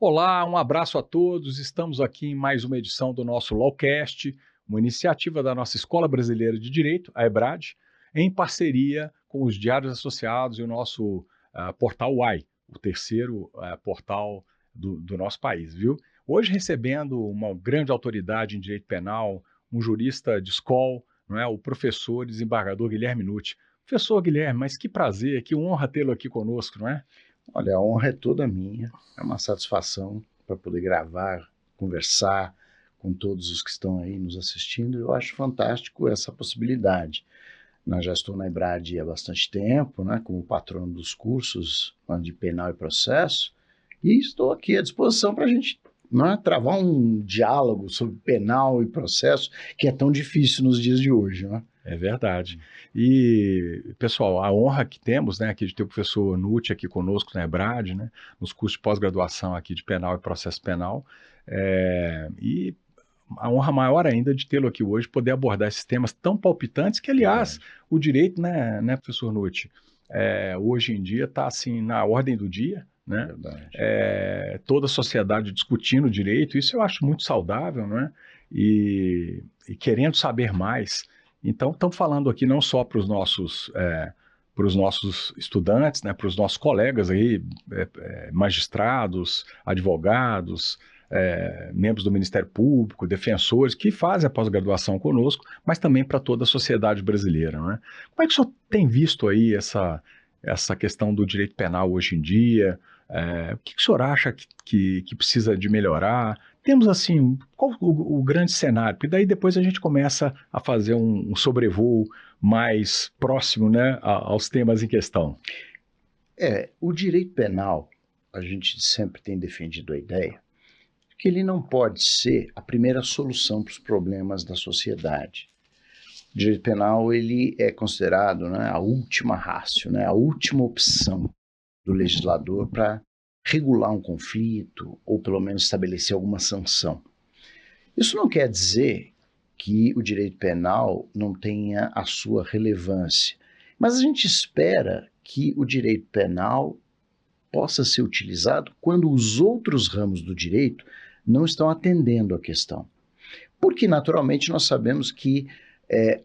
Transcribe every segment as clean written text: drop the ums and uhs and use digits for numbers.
Olá, um abraço a todos. Estamos aqui em mais uma edição do nosso Lawcast, uma iniciativa da nossa Escola Brasileira de Direito, a EBRAD, em parceria com os Diários Associados e o nosso portal UAI, o terceiro portal do nosso país, viu? Hoje recebendo uma grande autoridade em direito penal, um jurista de escola, não é? O professor e desembargador Guilherme Nucci. Professor Guilherme, mas que prazer, que honra tê-lo aqui conosco, não é? Olha, a honra é toda minha, é uma satisfação para poder gravar, conversar com todos os que estão aí nos assistindo. Eu acho fantástico essa possibilidade. Já estou na EBRAD há bastante tempo, né, como patrono dos cursos de penal e processo, e estou aqui à disposição para a gente travar um diálogo sobre penal e processo, que é tão difícil nos dias de hoje, né? É verdade. E, pessoal, a honra que temos, né, aqui de ter o professor Nucci aqui conosco na EBRAD, né, nos cursos de pós-graduação aqui de penal e processo penal, e a honra maior ainda de tê-lo aqui hoje, poder abordar esses temas tão palpitantes que, aliás, o direito, né, professor Nucci, hoje em dia está assim na ordem do dia, né? Toda a sociedade discutindo o direito, isso eu acho muito saudável, né? E querendo saber mais. Então, estamos falando aqui não só para os nossos estudantes, né, para os nossos colegas aí, magistrados, advogados, membros do Ministério Público, defensores, que fazem a pós-graduação conosco, mas também para toda a sociedade brasileira, né? Como é que o senhor tem visto aí essa questão do direito penal hoje em dia? O que o senhor acha que precisa de melhorar? Temos, assim, qual o grande cenário? Porque daí depois a gente começa a fazer um sobrevoo mais próximo, né, aos temas em questão. O direito penal, a gente sempre tem defendido a ideia que ele não pode ser a primeira solução para os problemas da sociedade. O direito penal ele é considerado, né, a última ratio, né, a última opção do legislador para regular um conflito ou pelo menos estabelecer alguma sanção. Isso não quer dizer que o direito penal não tenha a sua relevância, mas a gente espera que o direito penal possa ser utilizado quando os outros ramos do direito não estão atendendo a questão. Porque, naturalmente, nós sabemos que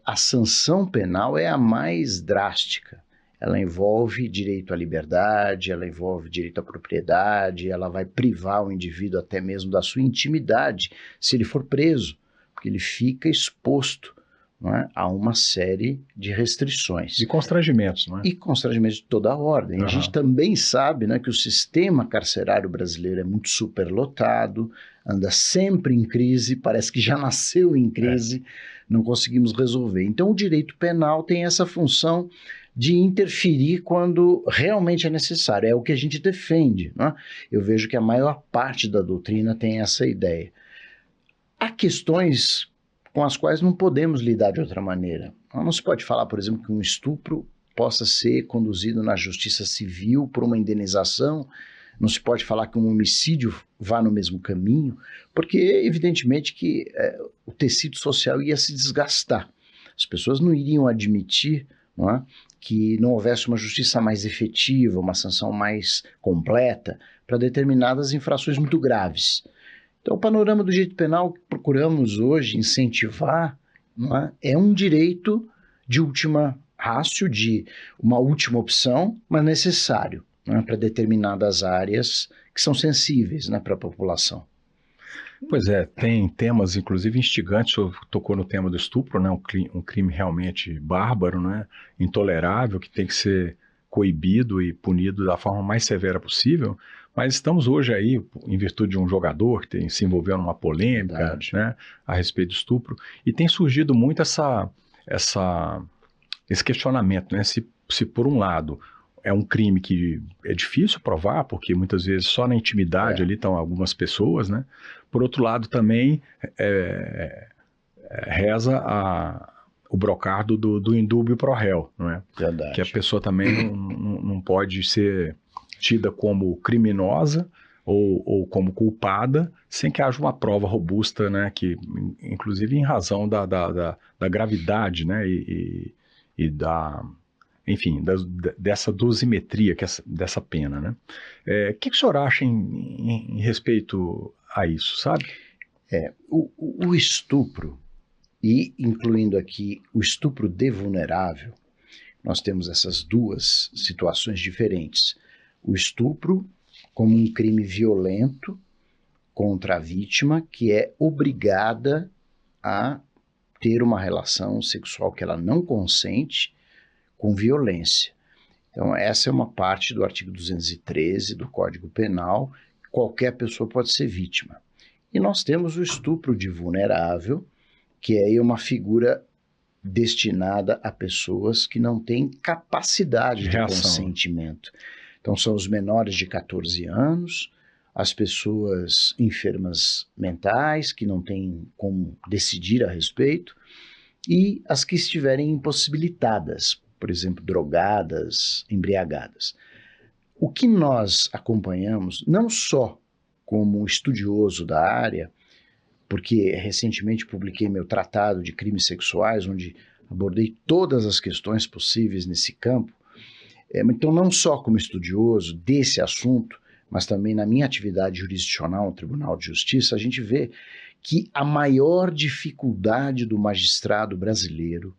a sanção penal é a mais drástica. Ela envolve direito à liberdade, ela envolve direito à propriedade, ela vai privar o indivíduo até mesmo da sua intimidade se ele for preso, porque ele fica exposto, não é, a uma série de restrições. E constrangimentos, não é? E constrangimentos de toda a ordem. A gente também sabe, né, que o sistema carcerário brasileiro é muito superlotado, anda sempre em crise, parece que já nasceu em crise, não conseguimos resolver. Então o direito penal tem essa função de interferir quando realmente é necessário, é o que a gente defende, né? Eu vejo que a maior parte da doutrina tem essa ideia. Há questões com as quais não podemos lidar de outra maneira. Não se pode falar, por exemplo, que um estupro possa ser conduzido na justiça civil por uma indenização, não se pode falar que um homicídio vá no mesmo caminho, porque evidentemente que o tecido social ia se desgastar. As pessoas não iriam admitir, não é, que não houvesse uma justiça mais efetiva, uma sanção mais completa para determinadas infrações muito graves. Então, o panorama do direito penal que procuramos hoje incentivar, não é um direito de última ratio, de uma última opção, mas necessário, não é, para determinadas áreas que são sensíveis, né, para a população. Pois é, tem temas, inclusive, instigantes. O senhor tocou no tema do estupro, né? Um crime realmente bárbaro, né? Intolerável, que tem que ser coibido e punido da forma mais severa possível. Mas estamos hoje aí, em virtude de um jogador que se envolveu numa polêmica, né, a respeito do estupro, e tem surgido muito esse questionamento, né? Se por um lado é um crime que é difícil provar, porque muitas vezes só na intimidade ali estão algumas pessoas, né? Por outro lado, também reza o brocardo do indúbio pro réu, não é? Verdade. Que a pessoa também não pode ser tida como criminosa ou como culpada sem que haja uma prova robusta, né? Que, inclusive, em razão da gravidade, né? E enfim, dessa dosimetria, dessa pena, né? Que o senhor acha em respeito a isso, sabe? O estupro, e incluindo aqui o estupro de vulnerável, nós temos essas duas situações diferentes. O estupro como um crime violento contra a vítima, que é obrigada a ter uma relação sexual que ela não consente, com violência. Então, essa é uma parte do artigo 213 do Código Penal. Qualquer pessoa pode ser vítima. E nós temos o estupro de vulnerável, que é uma figura destinada a pessoas que não têm capacidade de consentimento. Então, são os menores de 14 anos, as pessoas enfermas mentais, que não têm como decidir a respeito, e as que estiverem impossibilitadas, por exemplo, drogadas, embriagadas. O que nós acompanhamos, não só como estudioso da área, porque recentemente publiquei meu tratado de crimes sexuais, onde abordei todas as questões possíveis nesse campo, então não só como estudioso desse assunto, mas também na minha atividade jurisdicional no Tribunal de Justiça, a gente vê que a maior dificuldade do magistrado brasileiro,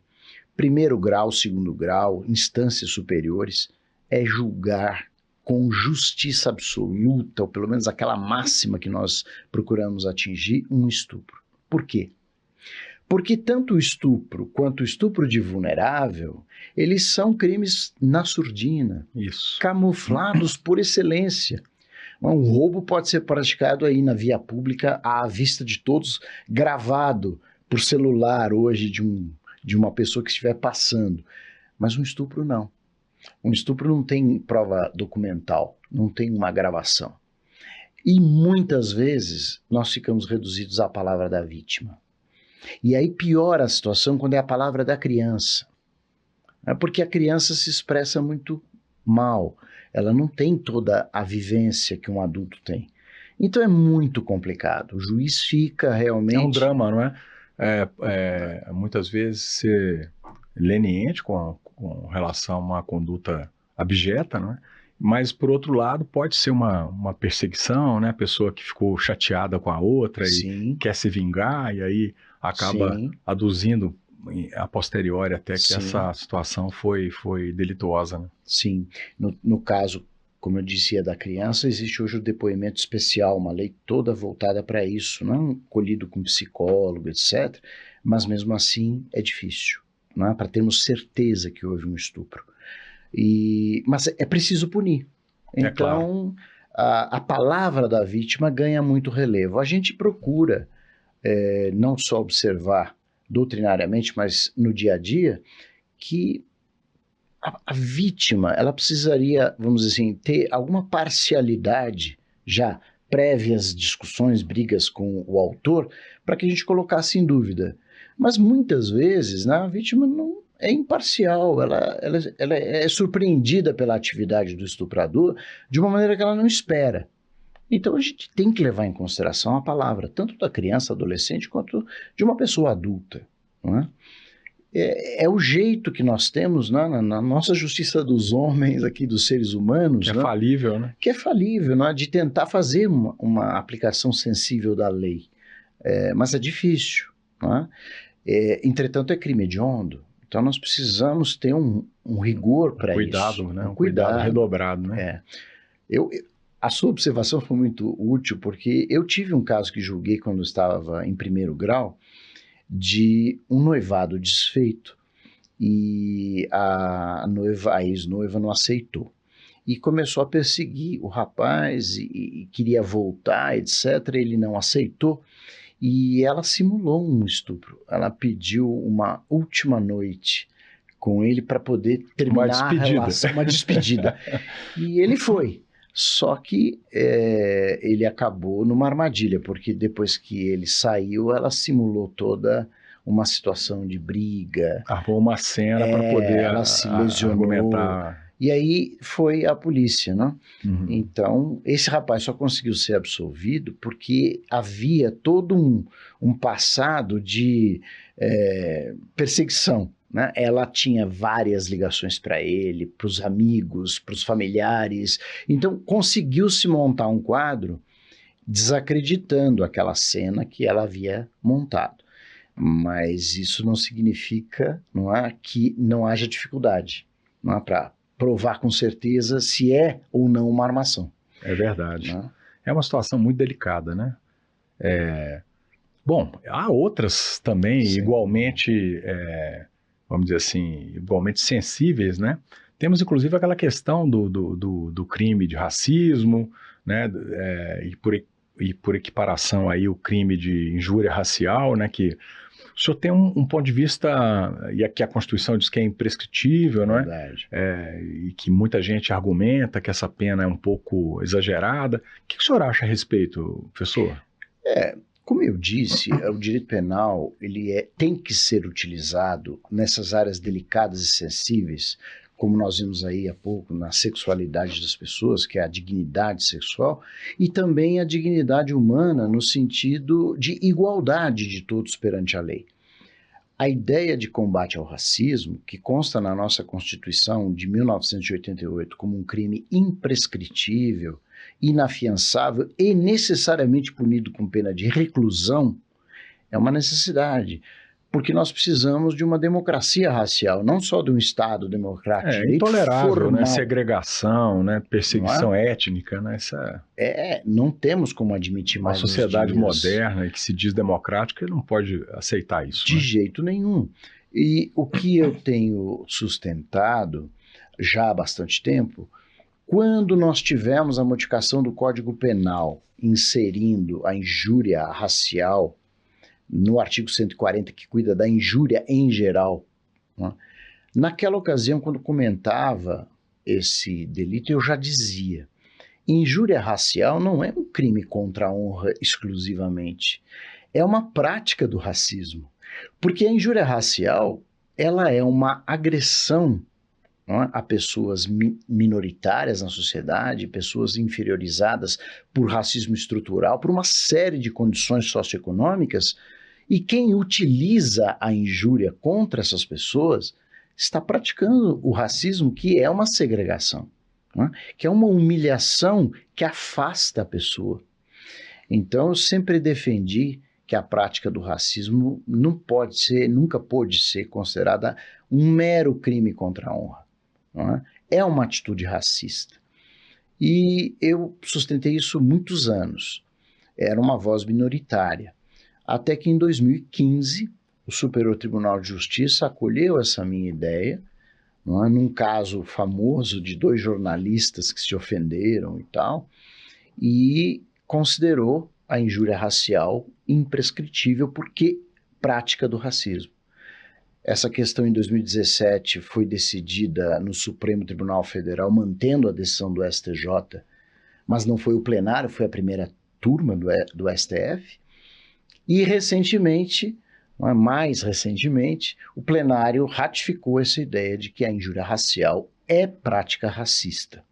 primeiro grau, segundo grau, instâncias superiores, é julgar com justiça absoluta, ou pelo menos aquela máxima que nós procuramos atingir, um estupro. Por quê? Porque tanto o estupro quanto o estupro de vulnerável, eles são crimes na surdina, camuflados por excelência. Um roubo pode ser praticado aí na via pública, à vista de todos, gravado por celular hoje de uma pessoa que estiver passando. Mas um estupro não. Um estupro não tem prova documental, não tem uma gravação. E muitas vezes nós ficamos reduzidos à palavra da vítima. E aí piora a situação quando é a palavra da criança. Porque a criança se expressa muito mal. Ela não tem toda a vivência que um adulto tem. Então é muito complicado. O juiz fica realmente... É um drama, não é? Muitas vezes ser leniente com relação a uma conduta abjeta, não é? Mas, por outro lado, pode ser uma perseguição, né? A pessoa que ficou chateada com a outra e quer se vingar, e aí acaba aduzindo a posteriori até que essa situação foi delituosa, né? Sim. No caso, como eu dizia, da criança, existe hoje o depoimento especial, uma lei toda voltada para isso, não colhido com psicólogo, etc. Mas, mesmo assim, é difícil, não é? Para termos certeza que houve um estupro. Mas é preciso punir. Então, a palavra da vítima ganha muito relevo. A gente procura não só observar doutrinariamente, mas no dia a dia, que a vítima, ela precisaria, vamos dizer assim, ter alguma parcialidade já prévias discussões, brigas com o autor, para que a gente colocasse em dúvida. Mas muitas vezes, né, a vítima não é imparcial, ela é surpreendida pela atividade do estuprador de uma maneira que ela não espera. Então a gente tem que levar em consideração a palavra, tanto da criança, adolescente, quanto de uma pessoa adulta. Não é? É o jeito que nós temos, né, na nossa justiça dos homens, aqui dos seres humanos. Que é falível, né? Que é falível, né, de tentar fazer uma aplicação sensível da lei. Mas é difícil. Não é? Entretanto, é crime hediondo. Então nós precisamos ter um rigor para isso. Né? Um cuidado redobrado. Né? A sua observação foi muito útil, porque eu tive um caso que julguei quando estava em primeiro grau, de um noivado desfeito, e a ex-noiva não aceitou. E começou a perseguir o rapaz, e queria voltar, etc. Ele não aceitou, e ela simulou um estupro. Ela pediu uma última noite com ele para poder terminar a relação, uma despedida. E ele foi. Só que ele acabou numa armadilha, porque depois que ele saiu, ela simulou toda uma situação de briga. Armou uma cena para poder ela se lesionou. Argumentar. E aí foi a polícia, né? Uhum. Então, esse rapaz só conseguiu ser absolvido porque havia todo um passado de perseguição. né? Ela tinha várias ligações para ele, para os amigos, para os familiares. Então, conseguiu-se montar um quadro desacreditando aquela cena que ela havia montado. Mas isso não significa, não é, que não haja dificuldade, não é, para provar com certeza se é ou não uma armação. É verdade. Né? É uma situação muito delicada, né? Bom, há outras também Sim. igualmente, vamos dizer assim, igualmente sensíveis, né? Temos inclusive aquela questão do crime de racismo, né? E por equiparação aí o crime de injúria racial, né? Que o senhor tem um ponto de vista, e aqui a Constituição diz que é imprescritível, não é? Verdade. E que muita gente argumenta que essa pena é um pouco exagerada. O que o senhor acha a respeito, professor? Como eu disse, o direito penal tem que ser utilizado nessas áreas delicadas e sensíveis, como nós vimos aí há pouco, na sexualidade das pessoas, que é a dignidade sexual, e também a dignidade humana no sentido de igualdade de todos perante a lei. A ideia de combate ao racismo, que consta na nossa Constituição de 1988 como um crime imprescritível, inafiançável e necessariamente punido com pena de reclusão, é uma necessidade, porque nós precisamos de uma democracia racial, não só de um Estado democrático de direito intolerável, formal. né? Segregação, né? Perseguição étnica, né? Não temos como admitir uma mais sociedade moderna e que se diz democrática não pode aceitar isso. De jeito nenhum. E o que eu tenho sustentado já há bastante tempo, quando nós tivemos a modificação do Código Penal inserindo a injúria racial no artigo 140, que cuida da injúria em geral, né? Naquela ocasião, quando comentava esse delito, eu já dizia: injúria racial não é um crime contra a honra exclusivamente, é uma prática do racismo. Porque a injúria racial, ela é uma agressão, não é, a pessoas minoritárias na sociedade, pessoas inferiorizadas por racismo estrutural, por uma série de condições socioeconômicas, e quem utiliza a injúria contra essas pessoas está praticando o racismo, que é uma segregação, não é? Que é uma humilhação que afasta a pessoa. Então, eu sempre defendi que a prática do racismo nunca pôde ser considerada um mero crime contra a honra. Não é? É uma atitude racista. E eu sustentei isso muitos anos. Era uma voz minoritária. Até que em 2015, o Superior Tribunal de Justiça acolheu essa minha ideia, não é? Num caso famoso de 2 jornalistas que se ofenderam e tal, e considerou a injúria racial imprescritível porque prática do racismo. Essa questão em 2017 foi decidida no Supremo Tribunal Federal, mantendo a decisão do STJ, mas não foi o plenário, foi a primeira turma do STF. E recentemente, mais recentemente, o plenário ratificou essa ideia de que a injúria racial é prática racista.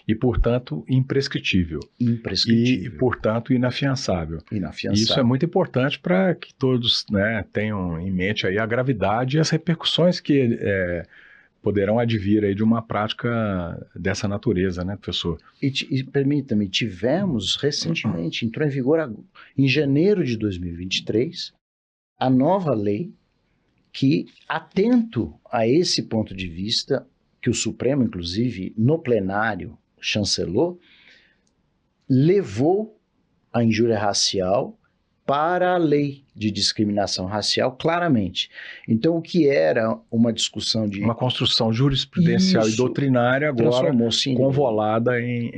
E, portanto, imprescritível. Imprescritível. E, portanto, inafiançável. Inafiançável. Isso é muito importante para que todos, né, tenham em mente aí a gravidade e as repercussões que poderão advir aí de uma prática dessa natureza, né, professor? E permita-me, tivemos recentemente, entrou em vigor em janeiro de 2023, a nova lei que, atento a esse ponto de vista, que o Supremo, inclusive, no plenário, chancelou, levou a injúria racial para a lei de discriminação racial claramente. Então, o que era uma discussão de... uma construção jurisprudencial e doutrinária agora convolada em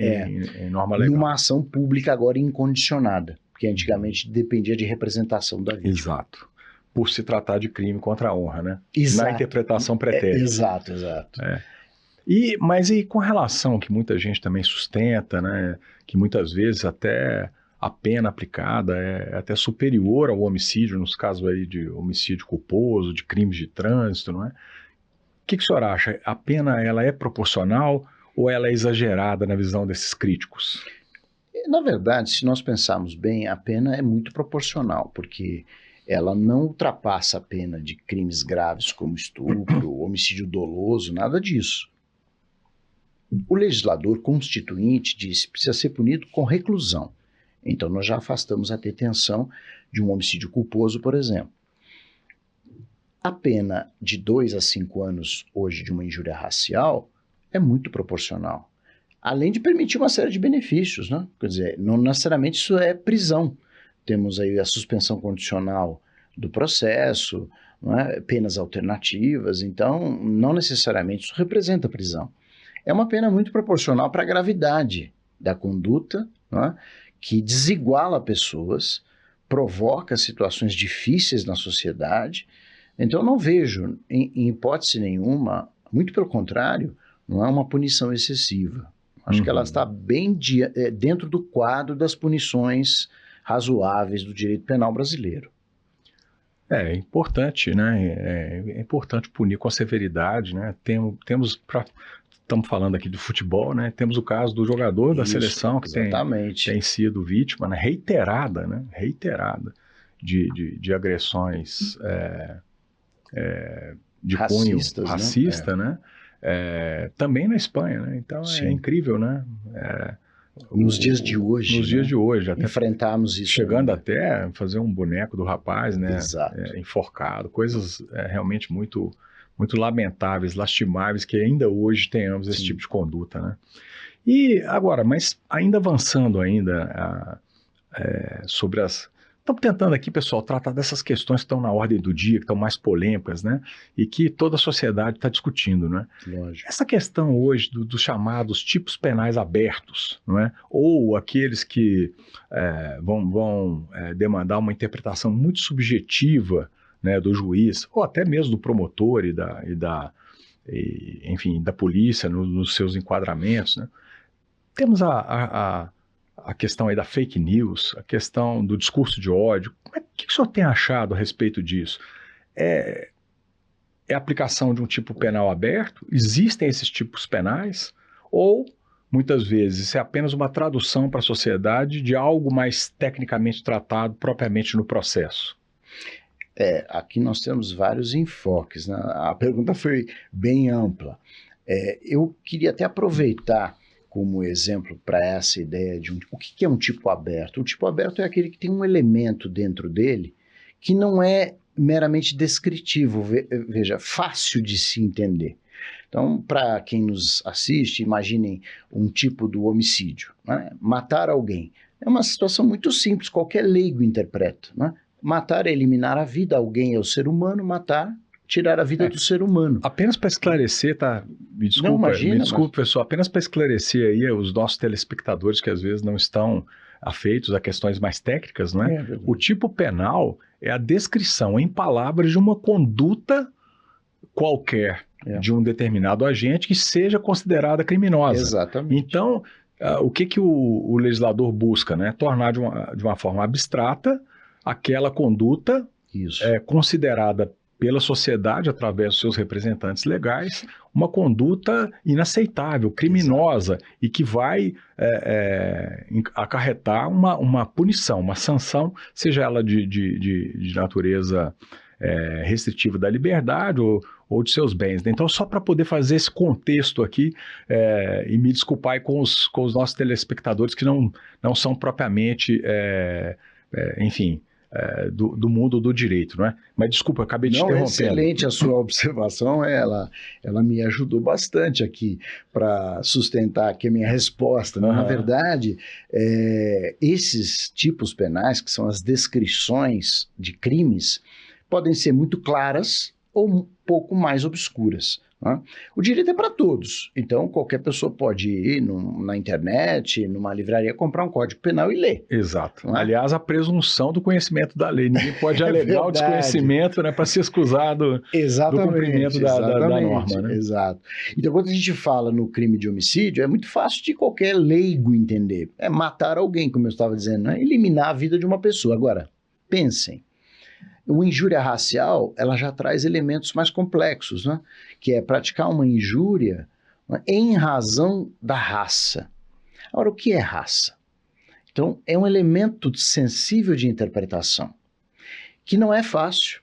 norma legal. Numa ação pública agora incondicionada, porque antigamente dependia de representação da vítima. Exato. Por se tratar de crime contra a honra, né? Exato. Na interpretação pretérita. Exato. Mas e com relação que muita gente também sustenta, né, que muitas vezes até a pena aplicada é até superior ao homicídio, nos casos aí de homicídio culposo, de crimes de trânsito, não é? O que o senhor acha? A pena ela é proporcional ou ela é exagerada na visão desses críticos? Na verdade, se nós pensarmos bem, a pena é muito proporcional, porque ela não ultrapassa a pena de crimes graves como estupro, homicídio doloso, nada disso. O legislador constituinte disse que precisa ser punido com reclusão. Então nós já afastamos a detenção de um homicídio culposo, por exemplo. A pena de 2 a 5 anos hoje de uma injúria racial é muito proporcional. Além de permitir uma série de benefícios, né? Quer dizer, não necessariamente isso é prisão. Temos aí a suspensão condicional do processo, não é? Penas alternativas, então não necessariamente isso representa prisão. É uma pena muito proporcional para a gravidade da conduta, não é? Que desiguala pessoas, provoca situações difíceis na sociedade. Então eu não vejo, em hipótese nenhuma, muito pelo contrário, não é uma punição excessiva. Acho que ela está bem dentro do quadro das punições razoáveis do direito penal brasileiro. É importante, né? É importante punir com severidade, né? Estamos falando aqui do futebol, né? Temos o caso do jogador da seleção que tem sido vítima, né? Reiterada de agressões de cunho racista, né? Também na Espanha, né? Então é incrível, né? Nos dias de hoje. Nos dias de hoje. Até enfrentarmos isso. Chegando até a fazer um boneco do rapaz, né? Exato. Enforcado. Coisas realmente muito, muito lamentáveis, lastimáveis, que ainda hoje tenhamos esse tipo de conduta, né? E agora, mas ainda avançando sobre as... Estamos tentando aqui, pessoal, tratar dessas questões que estão na ordem do dia, que estão mais polêmicas, né? E que toda a sociedade está discutindo, né? Lógico. Essa questão hoje dos chamados tipos penais abertos, não é? Ou aqueles que vão demandar uma interpretação muito subjetiva, né, do juiz, ou até mesmo do promotor enfim, da polícia nos seus enquadramentos, né? Temos a questão aí da fake news, a questão do discurso de ódio. O que o senhor tem achado a respeito disso? É a aplicação de um tipo penal aberto? Existem esses tipos penais? Ou, muitas vezes, isso é apenas uma tradução para a sociedade de algo mais tecnicamente tratado propriamente no processo? Aqui nós temos vários enfoques, né? A pergunta foi bem ampla. Eu queria até aproveitar como exemplo para essa ideia de o que é um tipo aberto. Um tipo aberto é aquele que tem um elemento dentro dele que não é meramente descritivo, veja, fácil de se entender. Então, para quem nos assiste, imaginem um tipo do homicídio, né? Matar alguém. É uma situação muito simples, qualquer leigo interpreta, né? Matar é eliminar a vida, alguém é o ser humano, matar, tirar a vida do ser humano. Apenas para esclarecer, tá? Me desculpe, pessoal, apenas para esclarecer aí os nossos telespectadores que às vezes não estão afeitos a questões mais técnicas, não é? O tipo penal é a descrição em palavras de uma conduta qualquer de um determinado agente que seja considerada criminosa. Exatamente. Então, o que o legislador busca, né? Tornar de uma forma abstrata aquela conduta considerada pela sociedade, através dos seus representantes legais, uma conduta inaceitável, criminosa, e que vai acarretar uma punição, uma sanção, seja ela de natureza restritiva da liberdade ou de seus bens. Então, só para poder fazer esse contexto aqui, e me desculpar aí com os nossos telespectadores que não são propriamente, enfim... do mundo do direito, não é? Mas desculpa, eu acabei de interromper. Excelente a sua observação, ela me ajudou bastante aqui para sustentar aqui a minha resposta. Né? Na verdade, esses tipos penais, que são as descrições de crimes, podem ser muito claras ou um pouco mais obscuras. Né? O direito é para todos, então qualquer pessoa pode ir na internet, numa livraria, comprar um código penal e ler. Exato. Aliás, a presunção do conhecimento da lei. Ninguém pode alegar o desconhecimento, né, para se excusar do cumprimento da norma. Né? Exato. Então, quando a gente fala no crime de homicídio, é muito fácil de qualquer leigo entender. É matar alguém, como eu estava dizendo, né? Eliminar a vida de uma pessoa. Agora, pensem. Uma injúria racial, ela já traz elementos mais complexos, né? Que é praticar uma injúria, né, em razão da raça. Agora, o que é raça? Então, é um elemento sensível de interpretação. que não é fácil.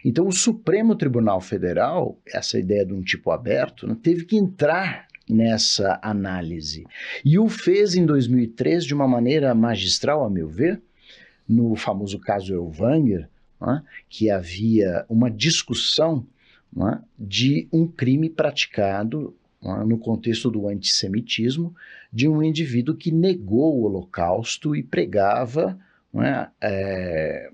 Então, o Supremo Tribunal Federal, essa ideia de um tipo aberto, né, teve que entrar nessa análise. E o fez em 2003 de uma maneira magistral, a meu ver, no famoso caso Elvanger, né, que havia uma discussão, né, de um crime praticado, né, no contexto do antissemitismo, de um indivíduo que negou o Holocausto e pregava,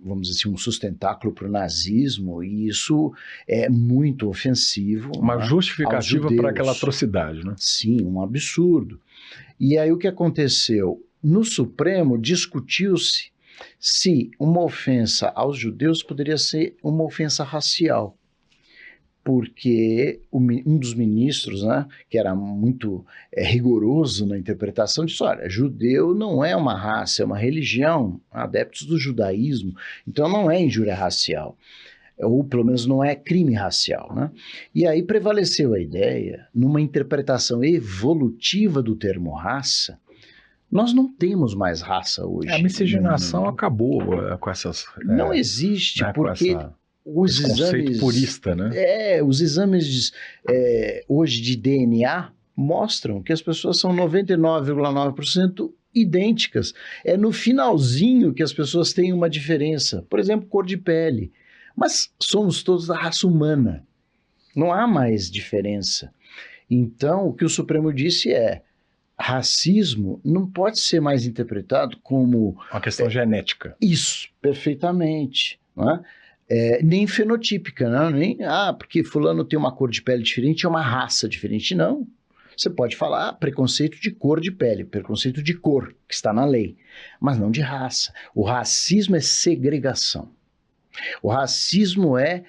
vamos dizer assim, um sustentáculo para o nazismo, e isso é muito ofensivo. Uma justificativa para aquela atrocidade, né? Sim, um absurdo. E aí o que aconteceu? No Supremo discutiu-se se uma ofensa aos judeus poderia ser uma ofensa racial. Porque um dos ministros, né, que era muito rigoroso na interpretação, disse, olha, judeu não é uma raça, é uma religião, adeptos do judaísmo, então não é injúria racial, ou pelo menos não é crime racial, né? E aí prevaleceu a ideia, numa interpretação evolutiva do termo raça, nós não temos mais raça hoje. A miscigenação acabou com essas... Não existe, né, porque... Os exames, purista, né? Os exames hoje de DNA mostram que as pessoas são 99,9% idênticas. É no finalzinho que as pessoas têm uma diferença. Por exemplo, cor de pele. Mas somos todos da raça humana. Não há mais diferença. Então, o que o Supremo disse é: racismo não pode ser mais interpretado como... uma questão genética. Isso, perfeitamente. Não é? Nem fenotípica, não? Nem, porque fulano tem uma cor de pele diferente, é uma raça diferente, não. Você pode falar preconceito de cor de pele, preconceito de cor, que está na lei, mas não de raça. O racismo é segregação. O racismo é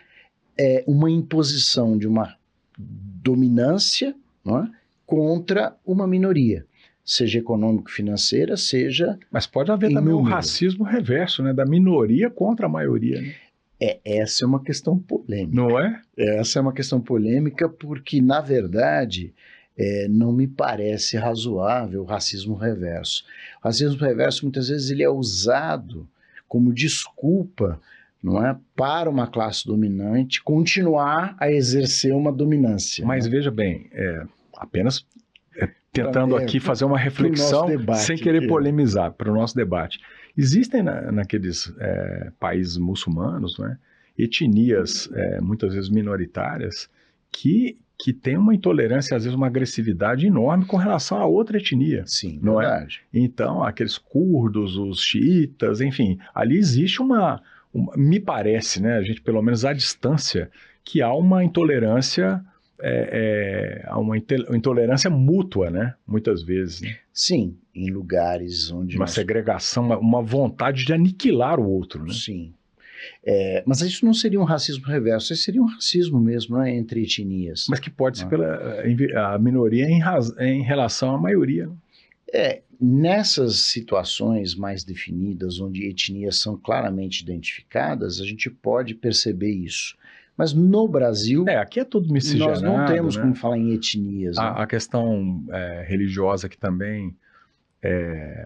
uma imposição de uma dominância, não é, contra uma minoria, seja econômico-financeira, seja... Mas pode haver também um racismo reverso, né, da minoria contra a maioria, né? Essa é uma questão polêmica. Não é? Essa é uma questão polêmica porque, na verdade, não me parece razoável o racismo reverso. O racismo reverso, muitas vezes, ele é usado como desculpa, não é, para uma classe dominante continuar a exercer uma dominância. Mas, né? Veja bem, apenas tentando aqui fazer uma reflexão, sem querer polemizar, para o nosso debate. Existem naqueles países muçulmanos, né, etnias muitas vezes minoritárias que têm uma intolerância, às vezes uma agressividade enorme com relação a outra etnia. Sim, não verdade. É? Então, aqueles curdos, os xiitas, enfim, ali existe me parece, né, a gente pelo menos à distância, que há uma intolerância... há uma intolerância mútua, né? Muitas vezes. Né? Sim, em lugares onde... uma segregação, uma vontade de aniquilar o outro, né? Sim. Mas isso não seria um racismo reverso, isso seria um racismo mesmo, né, entre etnias. Mas que pode ser a minoria em relação à maioria. Né? Nessas situações mais definidas, onde etnias são claramente identificadas, a gente pode perceber isso. Mas no Brasil, aqui é tudo miscigenado, nós não temos, né, como falar em etnias. Né? A questão religiosa que também,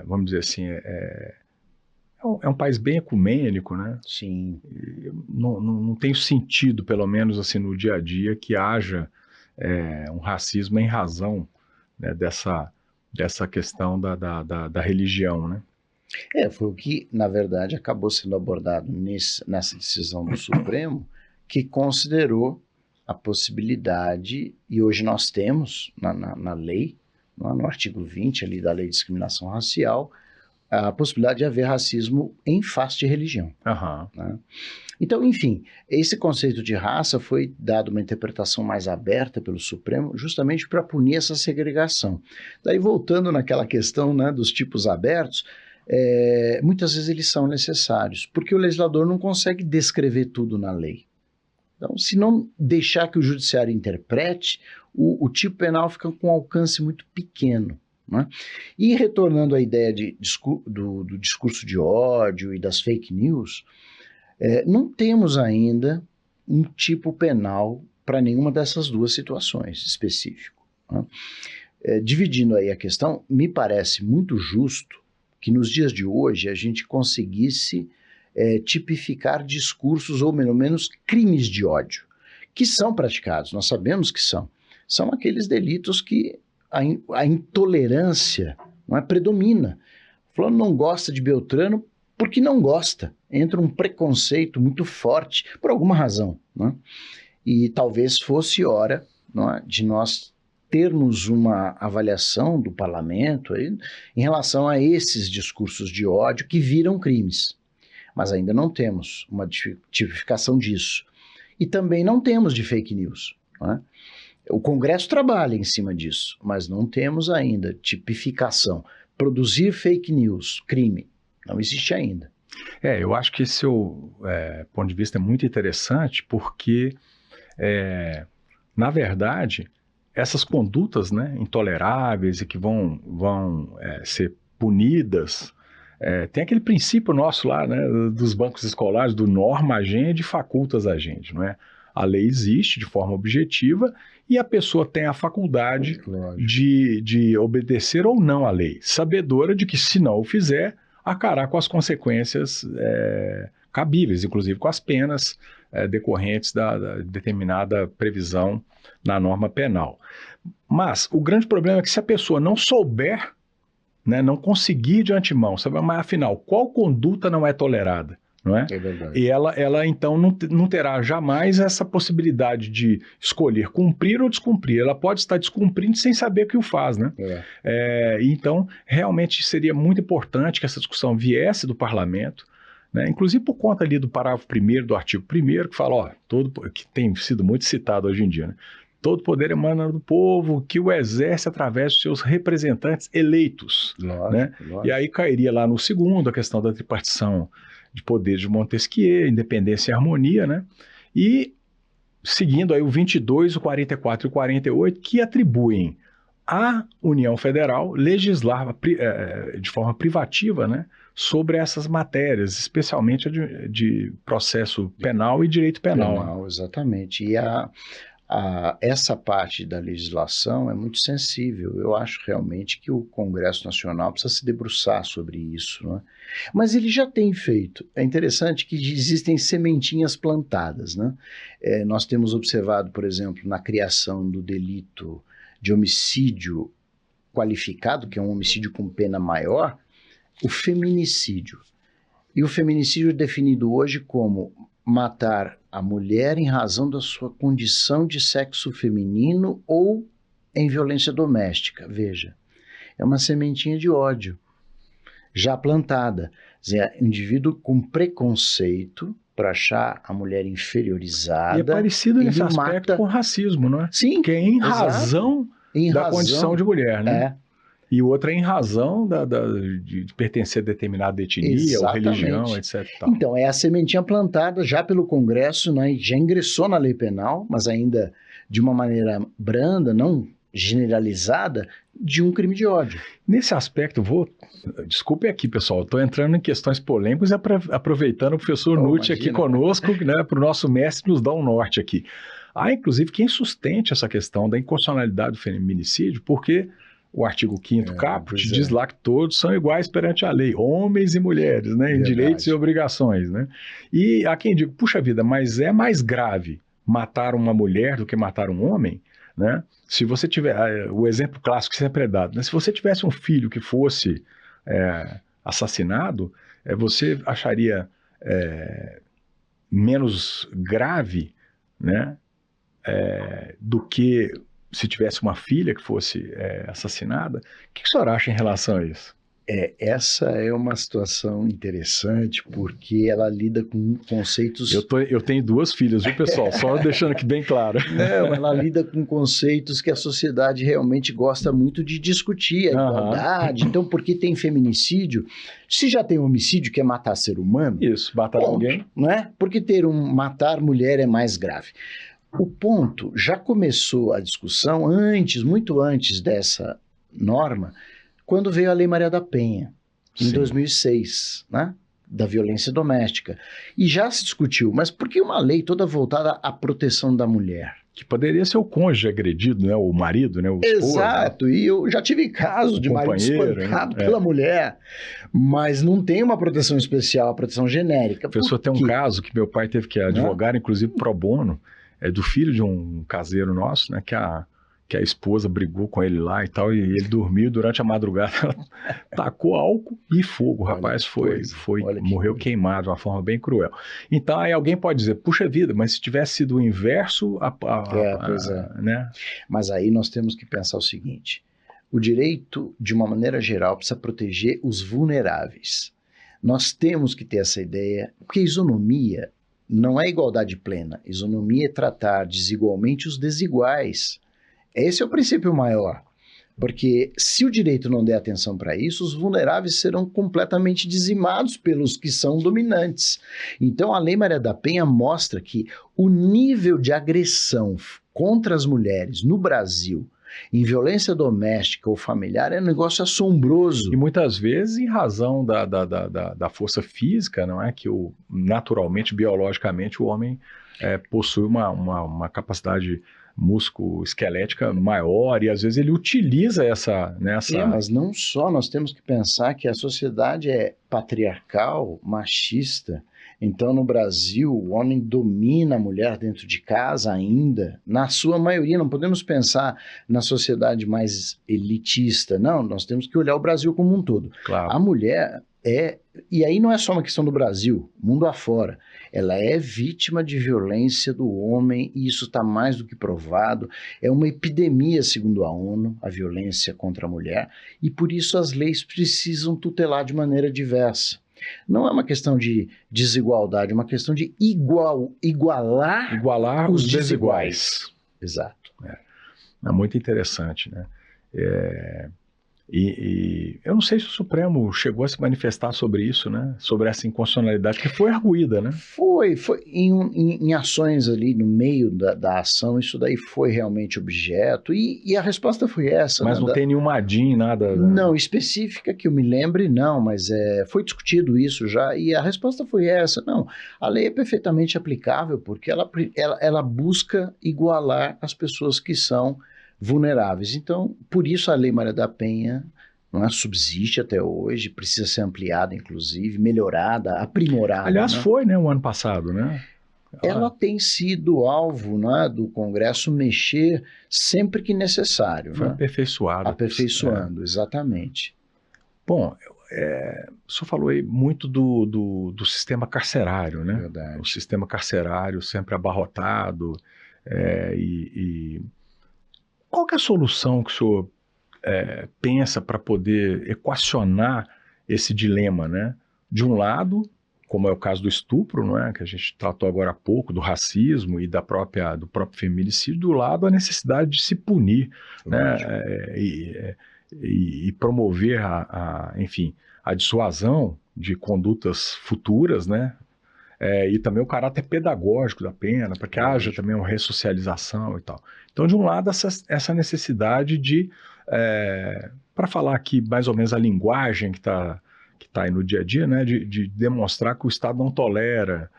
vamos dizer assim, é um país bem ecumênico, né? Sim. Não tem sentido, pelo menos assim, no dia a dia, que haja um racismo em razão, né, dessa questão da religião, né? Foi o que, na verdade, acabou sendo abordado nessa decisão do Supremo, que considerou a possibilidade, e hoje nós temos na lei, no artigo 20 ali da Lei de Discriminação Racial, a possibilidade de haver racismo em face de religião. Uhum. Né? Então, enfim, esse conceito de raça foi dado uma interpretação mais aberta pelo Supremo, justamente para punir essa segregação. Daí, voltando naquela questão, né, dos tipos abertos, muitas vezes eles são necessários, porque o legislador não consegue descrever tudo na lei. Então, se não deixar que o judiciário interprete, o tipo penal fica com um alcance muito pequeno. Né? E retornando à ideia do discurso de ódio e das fake news, não temos ainda um tipo penal para nenhuma dessas duas situações específico. Né? Dividindo aí a questão, me parece muito justo que nos dias de hoje a gente conseguisse tipificar discursos ou, pelo menos, crimes de ódio, que são praticados, nós sabemos que são. São aqueles delitos que a intolerância não é, predomina. Fulano não gosta de Beltrano porque não gosta. Entra um preconceito muito forte, por alguma razão. Não é? E talvez fosse hora não é, de nós termos uma avaliação do parlamento aí, em relação a esses discursos de ódio que viram crimes. Mas ainda não temos uma tipificação disso. E também não temos de fake news. Não é? O Congresso trabalha em cima disso, mas não temos ainda tipificação. Produzir fake news, crime, não existe ainda. Eu acho que esse seu ponto de vista é muito interessante porque, na verdade, essas condutas, né, intoleráveis e que vão ser punidas, tem aquele princípio nosso lá, né, dos bancos escolares, do norma agendi, facultas agendi, não é? A lei existe de forma objetiva e a pessoa tem a faculdade de obedecer ou não à lei, sabedora de que, se não o fizer, acará com as consequências cabíveis, inclusive com as penas decorrentes da determinada previsão na norma penal. Mas o grande problema é que, se a pessoa não souber, né, não conseguir de antemão, saber, mas afinal, qual conduta não é tolerada? Não é? É verdade. E ela então não terá jamais essa possibilidade de escolher cumprir ou descumprir. Ela pode estar descumprindo sem saber o que o faz, né? Então, realmente seria muito importante que essa discussão viesse do parlamento, né? Inclusive por conta ali do parágrafo 1º do artigo 1º, que fala, que tem sido muito citado hoje em dia, né? Todo poder emana do povo, que o exerce através de seus representantes eleitos. Lógico, né? lógico. E aí cairia lá no segundo a questão da tripartição de poderes de Montesquieu, independência e harmonia, né? E seguindo aí o 22, o 44 e o 48, que atribuem à União Federal legislar de forma privativa, né, sobre essas matérias, especialmente de processo penal e direito penal. Exatamente. E essa parte da legislação é muito sensível. Eu acho realmente que o Congresso Nacional precisa se debruçar sobre isso, não é? Mas ele já tem feito. É interessante que existem sementinhas plantadas, né? Nós temos observado, por exemplo, na criação do delito de homicídio qualificado, que é um homicídio com pena maior, o feminicídio. E o feminicídio é definido hoje como matar a mulher em razão da sua condição de sexo feminino ou em violência doméstica. Veja, é uma sementinha de ódio já plantada. Quer dizer, indivíduo com preconceito para achar a mulher inferiorizada. E é parecido nesse aspecto com racismo, não é? Sim. Que é em razão da condição de mulher, né? E outra em razão de pertencer a determinada etnia ou religião, etc. Tal. Então, é a sementinha plantada já pelo Congresso, né, já ingressou na lei penal, mas ainda de uma maneira branda, não generalizada, de um crime de ódio. Nesse aspecto, desculpe aqui, pessoal, estou entrando em questões polêmicas e aproveitando o professor Nucci aqui conosco, né, para o nosso mestre nos dar um norte aqui. Há, inclusive, quem sustente essa questão da inconstitucionalidade do feminicídio, porque o artigo 5º caput diz lá que todos são iguais perante a lei, homens e mulheres, né, em direitos e obrigações, né? E há quem diga, puxa vida, mas é mais grave matar uma mulher do que matar um homem, né? Se você tiver, o exemplo clássico que sempre é dado, né? Se você tivesse um filho que fosse assassinado, você acharia menos grave, né, do que se tivesse uma filha que fosse assassinada. O que o senhor acha em relação a isso? Essa é uma situação interessante, porque ela lida com conceitos... Eu tenho 2 filhas, viu, pessoal? Só deixando aqui bem claro. Não, ela lida com conceitos que a sociedade realmente gosta muito de discutir, a igualdade. Então, por que tem feminicídio? Se já tem homicídio, que é matar ser humano... Isso, matar alguém. Não é? Por que matar mulher é mais grave? O ponto, já começou a discussão muito antes dessa norma, quando veio a Lei Maria da Penha, em 2006, né? Da violência doméstica. E já se discutiu, mas por que uma lei toda voltada à proteção da mulher? Que poderia ser o cônjuge agredido, né? O marido, né? O esposo. Exato, e eu já tive caso de marido espancado pela mulher, mas não tem uma proteção especial, a proteção genérica. A pessoa tem um caso que meu pai teve que advogar, inclusive pro bono, do filho de um caseiro nosso, né? Que a esposa brigou com ele lá e tal, e ele dormiu durante a madrugada, ela tacou álcool e fogo. O rapaz morreu queimado de uma forma bem cruel. Então aí alguém pode dizer, puxa vida, mas se tivesse sido o inverso, né? Mas aí nós temos que pensar o seguinte, o direito, de uma maneira geral, precisa proteger os vulneráveis. Nós temos que ter essa ideia, porque isonomia não é igualdade plena, isonomia é tratar desigualmente os desiguais. Esse é o princípio maior, porque se o direito não der atenção para isso, os vulneráveis serão completamente dizimados pelos que são dominantes. Então, a Lei Maria da Penha mostra que o nível de agressão contra as mulheres no Brasil, em violência doméstica ou familiar, é um negócio assombroso. E muitas vezes em razão da força física, não é? Que naturalmente, biologicamente, o homem possui uma capacidade músculo-esquelética maior, e às vezes ele utiliza mas não só, nós temos que pensar que a sociedade é patriarcal, machista. Então, no Brasil, o homem domina a mulher dentro de casa ainda, na sua maioria. Não podemos pensar na sociedade mais elitista, não, nós temos que olhar o Brasil como um todo. Claro. A mulher e aí não é só uma questão do Brasil, mundo afora, ela é vítima de violência do homem, e isso está mais do que provado, é uma epidemia, segundo a ONU, a violência contra a mulher, e por isso as leis precisam tutelar de maneira diversa. Não é uma questão de desigualdade, é uma questão de igualar os desiguais. Exato. É muito interessante, né? E eu não sei se o Supremo chegou a se manifestar sobre isso, né? Sobre essa inconstitucionalidade, que foi arguída, né? Foi em ações ali no meio da ação, isso daí foi realmente objeto, e a resposta foi essa. Mas não tem nenhuma ADIM, nada... Não, específica que eu me lembre, não, mas foi discutido isso já, e a resposta foi essa, não, a lei é perfeitamente aplicável, porque ela busca igualar as pessoas que são vulneráveis. Então, por isso a Lei Maria da Penha subsiste até hoje, precisa ser ampliada, inclusive, melhorada, aprimorada. Aliás, foi, né, o ano passado, né? Ela tem sido alvo, né, do Congresso mexer sempre que necessário. Foi aperfeiçoado. Aperfeiçoando, exatamente. Bom, o senhor falou aí muito do sistema carcerário, né? Verdade. O sistema carcerário sempre abarrotado, qual que é a solução que o senhor pensa para poder equacionar esse dilema, né? De um lado, como é o caso do estupro, não é? Que a gente tratou agora há pouco, do racismo e do próprio feminicídio, do lado a necessidade de se punir, né? E promover enfim, a dissuasão de condutas futuras, né? E também o caráter pedagógico da pena, para que haja também uma ressocialização e tal. Então, de um lado, essa necessidade de, para falar aqui mais ou menos a linguagem que está aí no dia a dia, né, de demonstrar que o Estado não tolera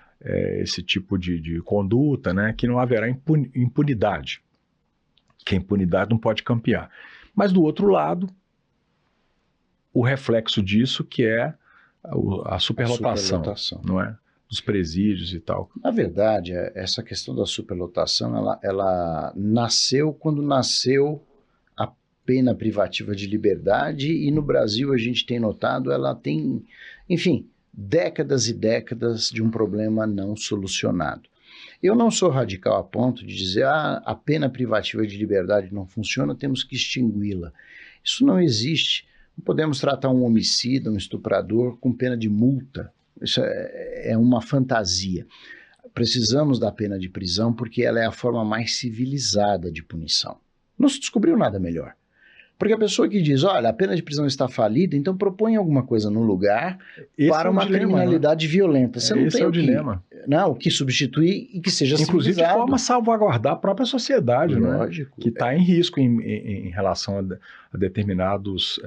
esse tipo de conduta, né, que não haverá impunidade, que a impunidade não pode campear. Mas, do outro lado, o reflexo disso que é a superlotação, não é? Dos presídios e tal. Na verdade, essa questão da superlotação, ela nasceu quando nasceu a pena privativa de liberdade, e no Brasil a gente tem notado, ela tem, enfim, décadas e décadas de um problema não solucionado. Eu não sou radical a ponto de dizer, a pena privativa de liberdade não funciona, temos que extingui-la. Isso não existe. Não podemos tratar um homicida, um estuprador com pena de multa. Isso é uma fantasia. Precisamos da pena de prisão porque ela é a forma mais civilizada de punição. Não se descobriu nada melhor. Porque a pessoa que diz, olha, a pena de prisão está falida, então propõe alguma coisa no lugar para uma criminalidade violenta. Você não tem o que substituir e que seja civilizado. Inclusive de forma a salvaguardar a própria sociedade, lógico, que está em risco em relação a determinados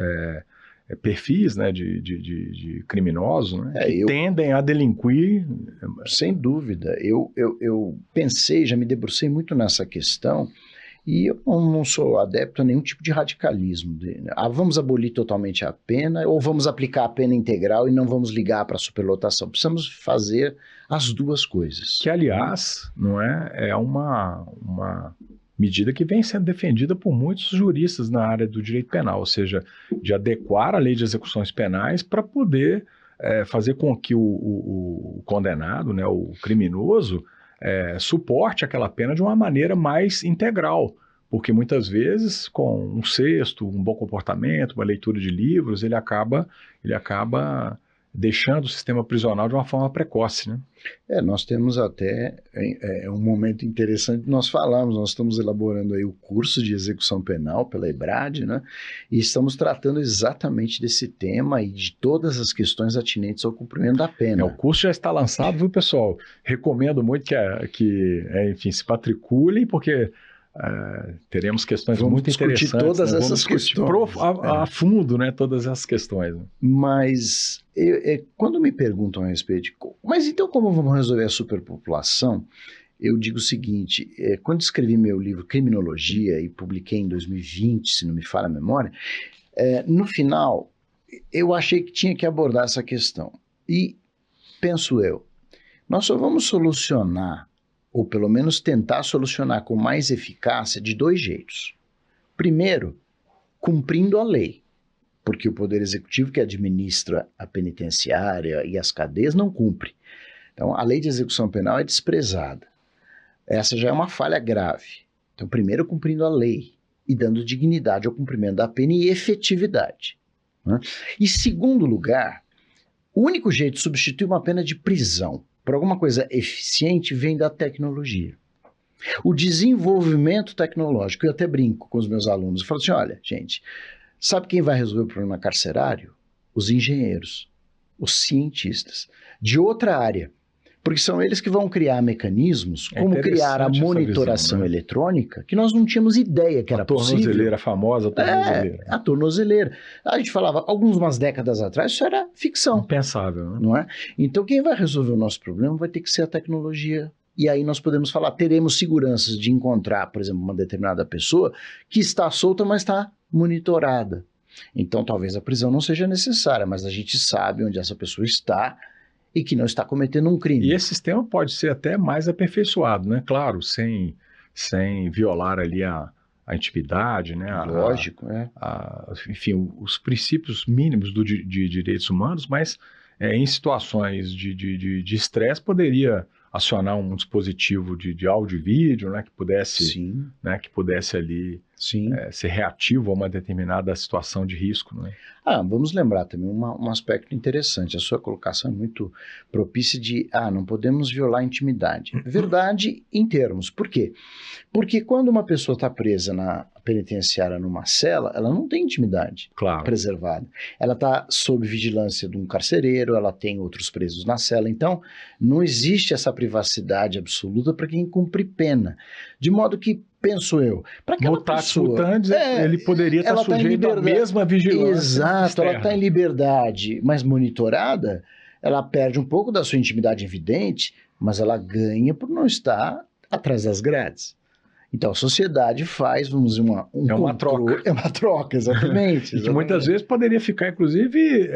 perfis, né, de criminosos, né, que eu, tendem a delinquir. Sem dúvida. Eu pensei, já me debrucei muito nessa questão, e eu não sou adepto a nenhum tipo de radicalismo. Vamos abolir totalmente a pena, ou vamos aplicar a pena integral e não vamos ligar para a superlotação. Precisamos fazer as duas coisas. Que, aliás, não é uma medida que vem sendo defendida por muitos juristas na área do direito penal, ou seja, de adequar a lei de execuções penais para poder fazer com que o condenado, né, o criminoso, suporte aquela pena de uma maneira mais integral, porque muitas vezes com um cesto, um bom comportamento, uma leitura de livros, ele acaba deixando o sistema prisional de uma forma precoce, né? Nós temos até um momento interessante, nós estamos elaborando aí o curso de execução penal pela EBRAD, né? E estamos tratando exatamente desse tema e de todas as questões atinentes ao cumprimento da pena. O curso já está lançado, viu, pessoal? Recomendo muito enfim, se matriculem, porque teremos questões muito interessantes. Vamos discutir todas essas questões. A fundo, né, todas essas questões. Mas quando me perguntam a respeito mas então como vamos resolver a superpopulação, eu digo o seguinte, quando escrevi meu livro Criminologia e publiquei em 2020, se não me falha a memória, no final eu achei que tinha que abordar essa questão. E penso eu, nós só vamos solucionar, ou pelo menos tentar solucionar com mais eficácia, de dois jeitos. Primeiro, cumprindo a lei, porque o Poder Executivo, que administra a penitenciária e as cadeias, não cumpre. Então, a lei de execução penal é desprezada. Essa já é uma falha grave. Então, primeiro, cumprindo a lei e dando dignidade ao cumprimento da pena e efetividade, né? E, segundo lugar, o único jeito de substituir uma pena de prisão por alguma coisa eficiente vem da tecnologia. O desenvolvimento tecnológico, eu até brinco com os meus alunos, eu falo assim, olha, gente, sabe quem vai resolver o problema carcerário? Os engenheiros, os cientistas, de outra área, porque são eles que vão criar mecanismos, como criar a monitoração eletrônica, que nós não tínhamos ideia que era possível. A tornozeleira, a famosa tornozeleira. A tornozeleira. A gente falava, umas décadas atrás, isso era ficção. Impensável, né? Não é? Então, quem vai resolver o nosso problema vai ter que ser a tecnologia. E aí nós podemos falar, teremos seguranças de encontrar, por exemplo, uma determinada pessoa que está solta, mas está monitorada. Então, talvez a prisão não seja necessária, mas a gente sabe onde essa pessoa está e que não está cometendo um crime. E esse sistema pode ser até mais aperfeiçoado, né? Claro, sem violar ali a intimidade, né? Lógico, enfim, os princípios mínimos de direitos humanos, mas em situações de estresse poderia acionar um dispositivo de áudio e vídeo, né? Que pudesse ali ser reativo a uma determinada situação de risco, né? Vamos lembrar também um aspecto interessante. A sua colocação é muito propícia de, não podemos violar a intimidade. Verdade em termos. Por quê? Porque quando uma pessoa está presa na penitenciária numa cela, ela não tem intimidade preservada. Ela está sob vigilância de um carcereiro, ela tem outros presos na cela. Então, não existe essa privacidade absoluta para quem cumpre pena. De modo que, penso eu, para aquela pessoa... ele poderia estar sujeito à mesma vigilância. Exato, externa. Ela está em liberdade, mas monitorada, ela perde um pouco da sua intimidade evidente, mas ela ganha por não estar atrás das grades. Então a sociedade faz, vamos dizer, uma troca. É uma troca, exatamente. E que muitas vezes poderia ficar, inclusive,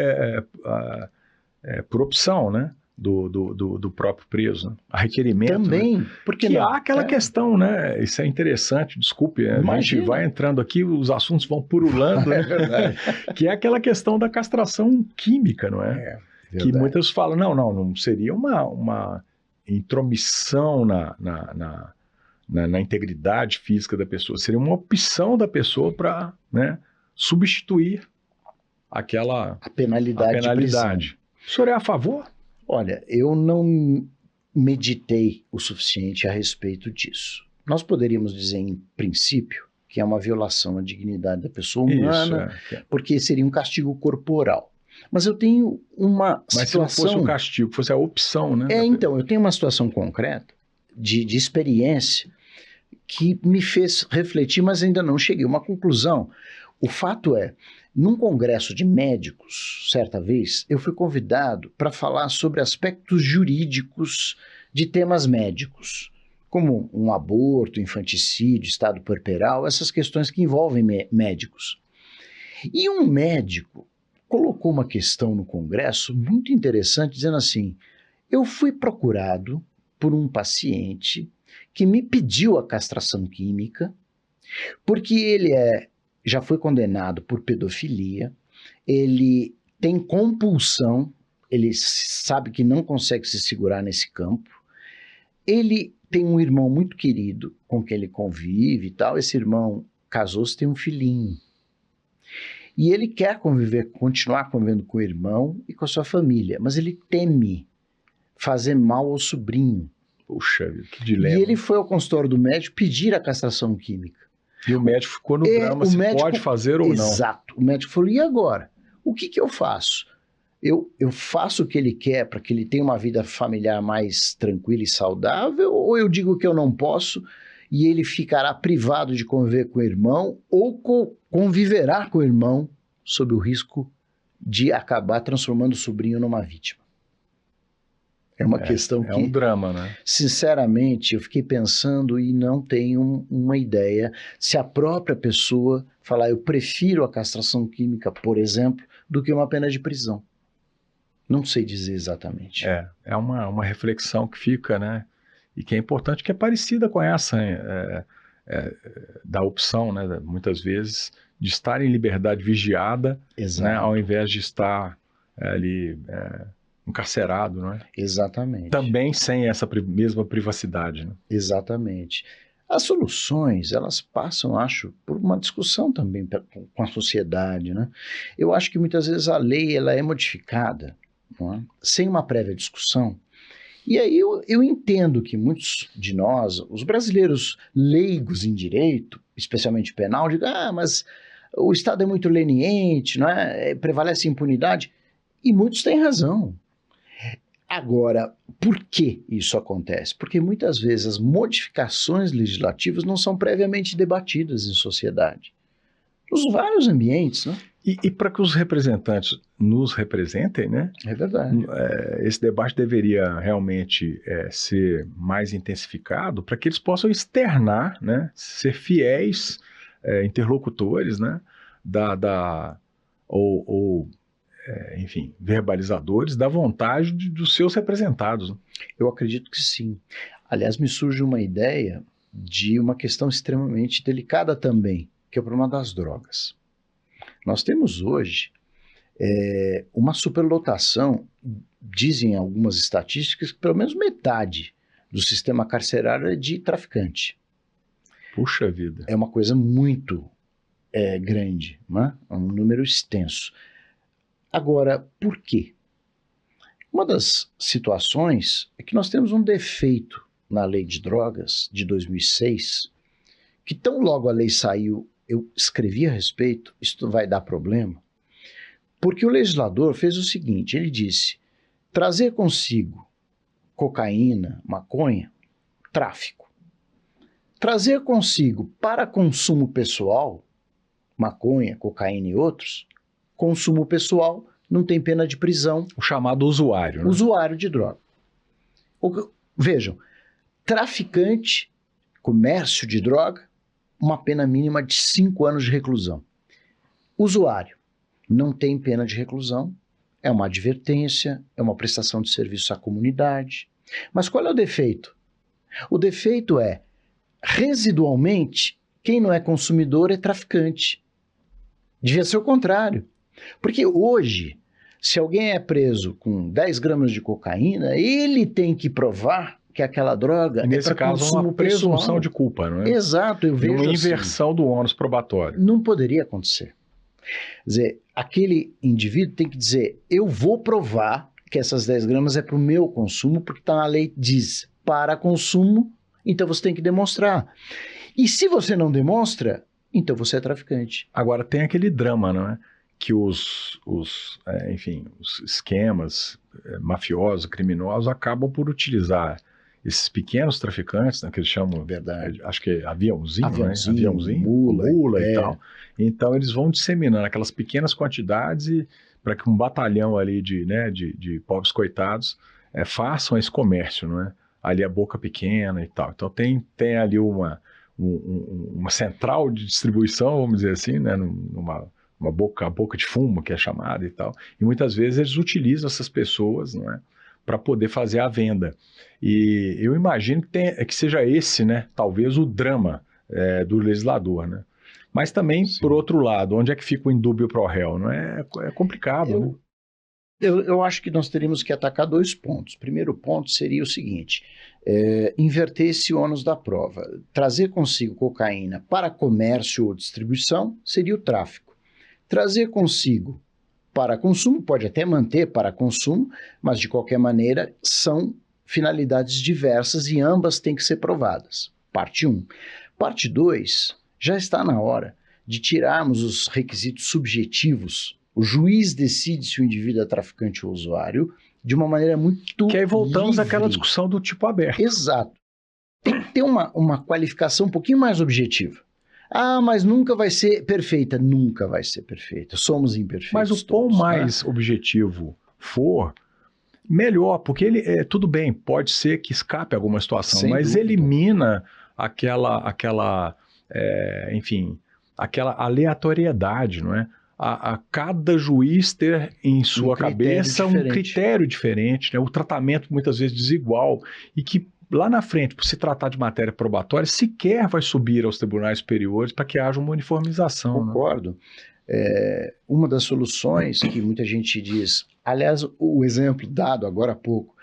por opção, né? Do próprio preso, né? A requerimento. Também, né? porque há aquela questão, né? Isso é interessante, desculpe, a gente vai entrando aqui, os assuntos vão purulando, né? Que é aquela questão da castração química, não é? Que muitas falam, não seria uma intromissão na integridade física da pessoa, seria uma opção da pessoa para, né, substituir a penalidade. O senhor é a favor? Olha, eu não meditei o suficiente a respeito disso. Nós poderíamos dizer, em princípio, que é uma violação à dignidade da pessoa humana, porque seria um castigo corporal. Mas eu tenho uma situação... Mas se não fosse o castigo, fosse a opção, né? Então, eu tenho uma situação concreta, de experiência, que me fez refletir, mas ainda não cheguei a uma conclusão. O fato é, num congresso de médicos, certa vez, eu fui convidado para falar sobre aspectos jurídicos de temas médicos, como um aborto, infanticídio, estado puerperal, essas questões que envolvem médicos. E um médico colocou uma questão no congresso muito interessante, dizendo assim: eu fui procurado por um paciente que me pediu a castração química porque ele já foi condenado por pedofilia, ele tem compulsão, ele sabe que não consegue se segurar nesse campo, ele tem um irmão muito querido com quem ele convive e tal, esse irmão casou-se, tem um filhinho. E ele quer continuar convivendo com o irmão e com a sua família, mas ele teme fazer mal ao sobrinho. Puxa, que dilema. E ele foi ao consultório do médico pedir a castração química. E o médico ficou no drama, se pode fazer ou não. Exato. O médico falou, e agora? O que eu faço? Eu faço o que ele quer para que ele tenha uma vida familiar mais tranquila e saudável, ou eu digo que eu não posso e ele ficará privado de conviver com o irmão ou conviverá com o irmão sob o risco de acabar transformando o sobrinho numa vítima? É uma questão que... É um drama, né? Sinceramente, eu fiquei pensando e não tenho uma ideia se a própria pessoa falar, eu prefiro a castração química, por exemplo, do que uma pena de prisão. Não sei dizer exatamente. É uma reflexão que fica, né? E que é importante, que é parecida com essa da opção, né? Muitas vezes, de estar em liberdade vigiada, né? Ao invés de estar ali... encarcerado, não é? Exatamente. Também sem essa mesma privacidade, né? Exatamente. As soluções, elas passam, acho, por uma discussão também com a sociedade, né? Eu acho que muitas vezes a lei ela é modificada, não é? Sem uma prévia discussão. E aí eu entendo que muitos de nós, os brasileiros leigos em direito, especialmente penal, digam, mas o Estado é muito leniente, não é? Prevalece a impunidade. E muitos têm razão. Agora, por que isso acontece? Porque muitas vezes as modificações legislativas não são previamente debatidas em sociedade. Nos vários ambientes, né? E para que os representantes nos representem, né? É verdade. Esse debate deveria realmente ser mais intensificado para que eles possam externar, né? Ser fiéis interlocutores, né? Enfim, verbalizadores da vontade dos seus representados. Eu acredito que sim. Aliás, me surge uma ideia de uma questão extremamente delicada também, que é o problema das drogas. Nós temos hoje uma superlotação, dizem algumas estatísticas, que pelo menos metade do sistema carcerário é de traficante. Puxa vida. É uma coisa muito grande, né? É um número extenso. Agora, por quê? Uma das situações é que nós temos um defeito na lei de drogas de 2006, que tão logo a lei saiu, eu escrevi a respeito, isso vai dar problema, porque o legislador fez o seguinte, ele disse, trazer consigo cocaína, maconha, tráfico. Trazer consigo para consumo pessoal, maconha, cocaína e outros, consumo pessoal, não tem pena de prisão. O chamado usuário. Né? Usuário de droga. Vejam, traficante, comércio de droga, uma pena mínima de 5 anos de reclusão. Usuário, não tem pena de reclusão, é uma advertência, é uma prestação de serviço à comunidade. Mas qual é o defeito? O defeito é, residualmente, quem não é consumidor é traficante. Devia ser o contrário. Porque hoje, se alguém é preso com 10 gramas de cocaína, ele tem que provar que aquela droga nesse caso, uma presunção pessoal. De culpa, não é? Exato, eu vejo uma inversão do ônus probatório. Não poderia acontecer. Quer dizer, aquele indivíduo tem que dizer, eu vou provar que essas 10 gramas é para o meu consumo, porque tá na lei, diz, para consumo, então você tem que demonstrar. E se você não demonstra, então você é traficante. Agora, tem aquele drama, não é? Que os esquemas mafiosos, criminosos, acabam por utilizar esses pequenos traficantes, né, que eles chamam, Verdade. acho que é aviãozinho, né? Aviãozinho, Mula e é. tal. Então eles vão disseminando aquelas pequenas quantidades para que um batalhão ali de pobres coitados façam esse comércio, não é? Ali a boca pequena e tal. Então tem ali uma central de distribuição, vamos dizer assim, né? A boca de fumo, que é chamada e tal. E muitas vezes eles utilizam essas pessoas, não é? Para poder fazer a venda. E eu imagino que seja esse, né? Talvez o drama do legislador, né? Mas também, Sim. por outro lado, onde é que fica o indúbio pro réu? Não é complicado, né? Eu acho que nós teríamos que atacar 2 pontos. O primeiro ponto seria o seguinte: inverter esse ônus da prova. Trazer consigo cocaína para comércio ou distribuição seria o tráfico. Trazer consigo para consumo, pode até manter para consumo, mas de qualquer maneira são finalidades diversas e ambas têm que ser provadas. Parte 1. Parte 2, já está na hora de tirarmos os requisitos subjetivos. O juiz decide se o indivíduo é traficante ou usuário de uma maneira muito Que aí voltamos livre. àquela discussão do tipo aberto. Exato. Tem que ter uma qualificação um pouquinho mais objetiva. Ah, mas nunca vai ser perfeita. Nunca vai ser perfeita. Somos imperfeitos. Mas o quão mais objetivo for, melhor, porque ele tudo bem, pode ser que escape alguma situação, Sem mas dúvida. elimina enfim, aquela aleatoriedade, não é? A cada juiz ter em sua cabeça um critério diferente, né? O tratamento muitas vezes desigual e que lá na frente, por se tratar de matéria probatória, sequer vai subir aos tribunais superiores para que haja uma uniformização. Concordo. Né? Uma das soluções que muita gente diz, aliás, o exemplo dado agora há pouco,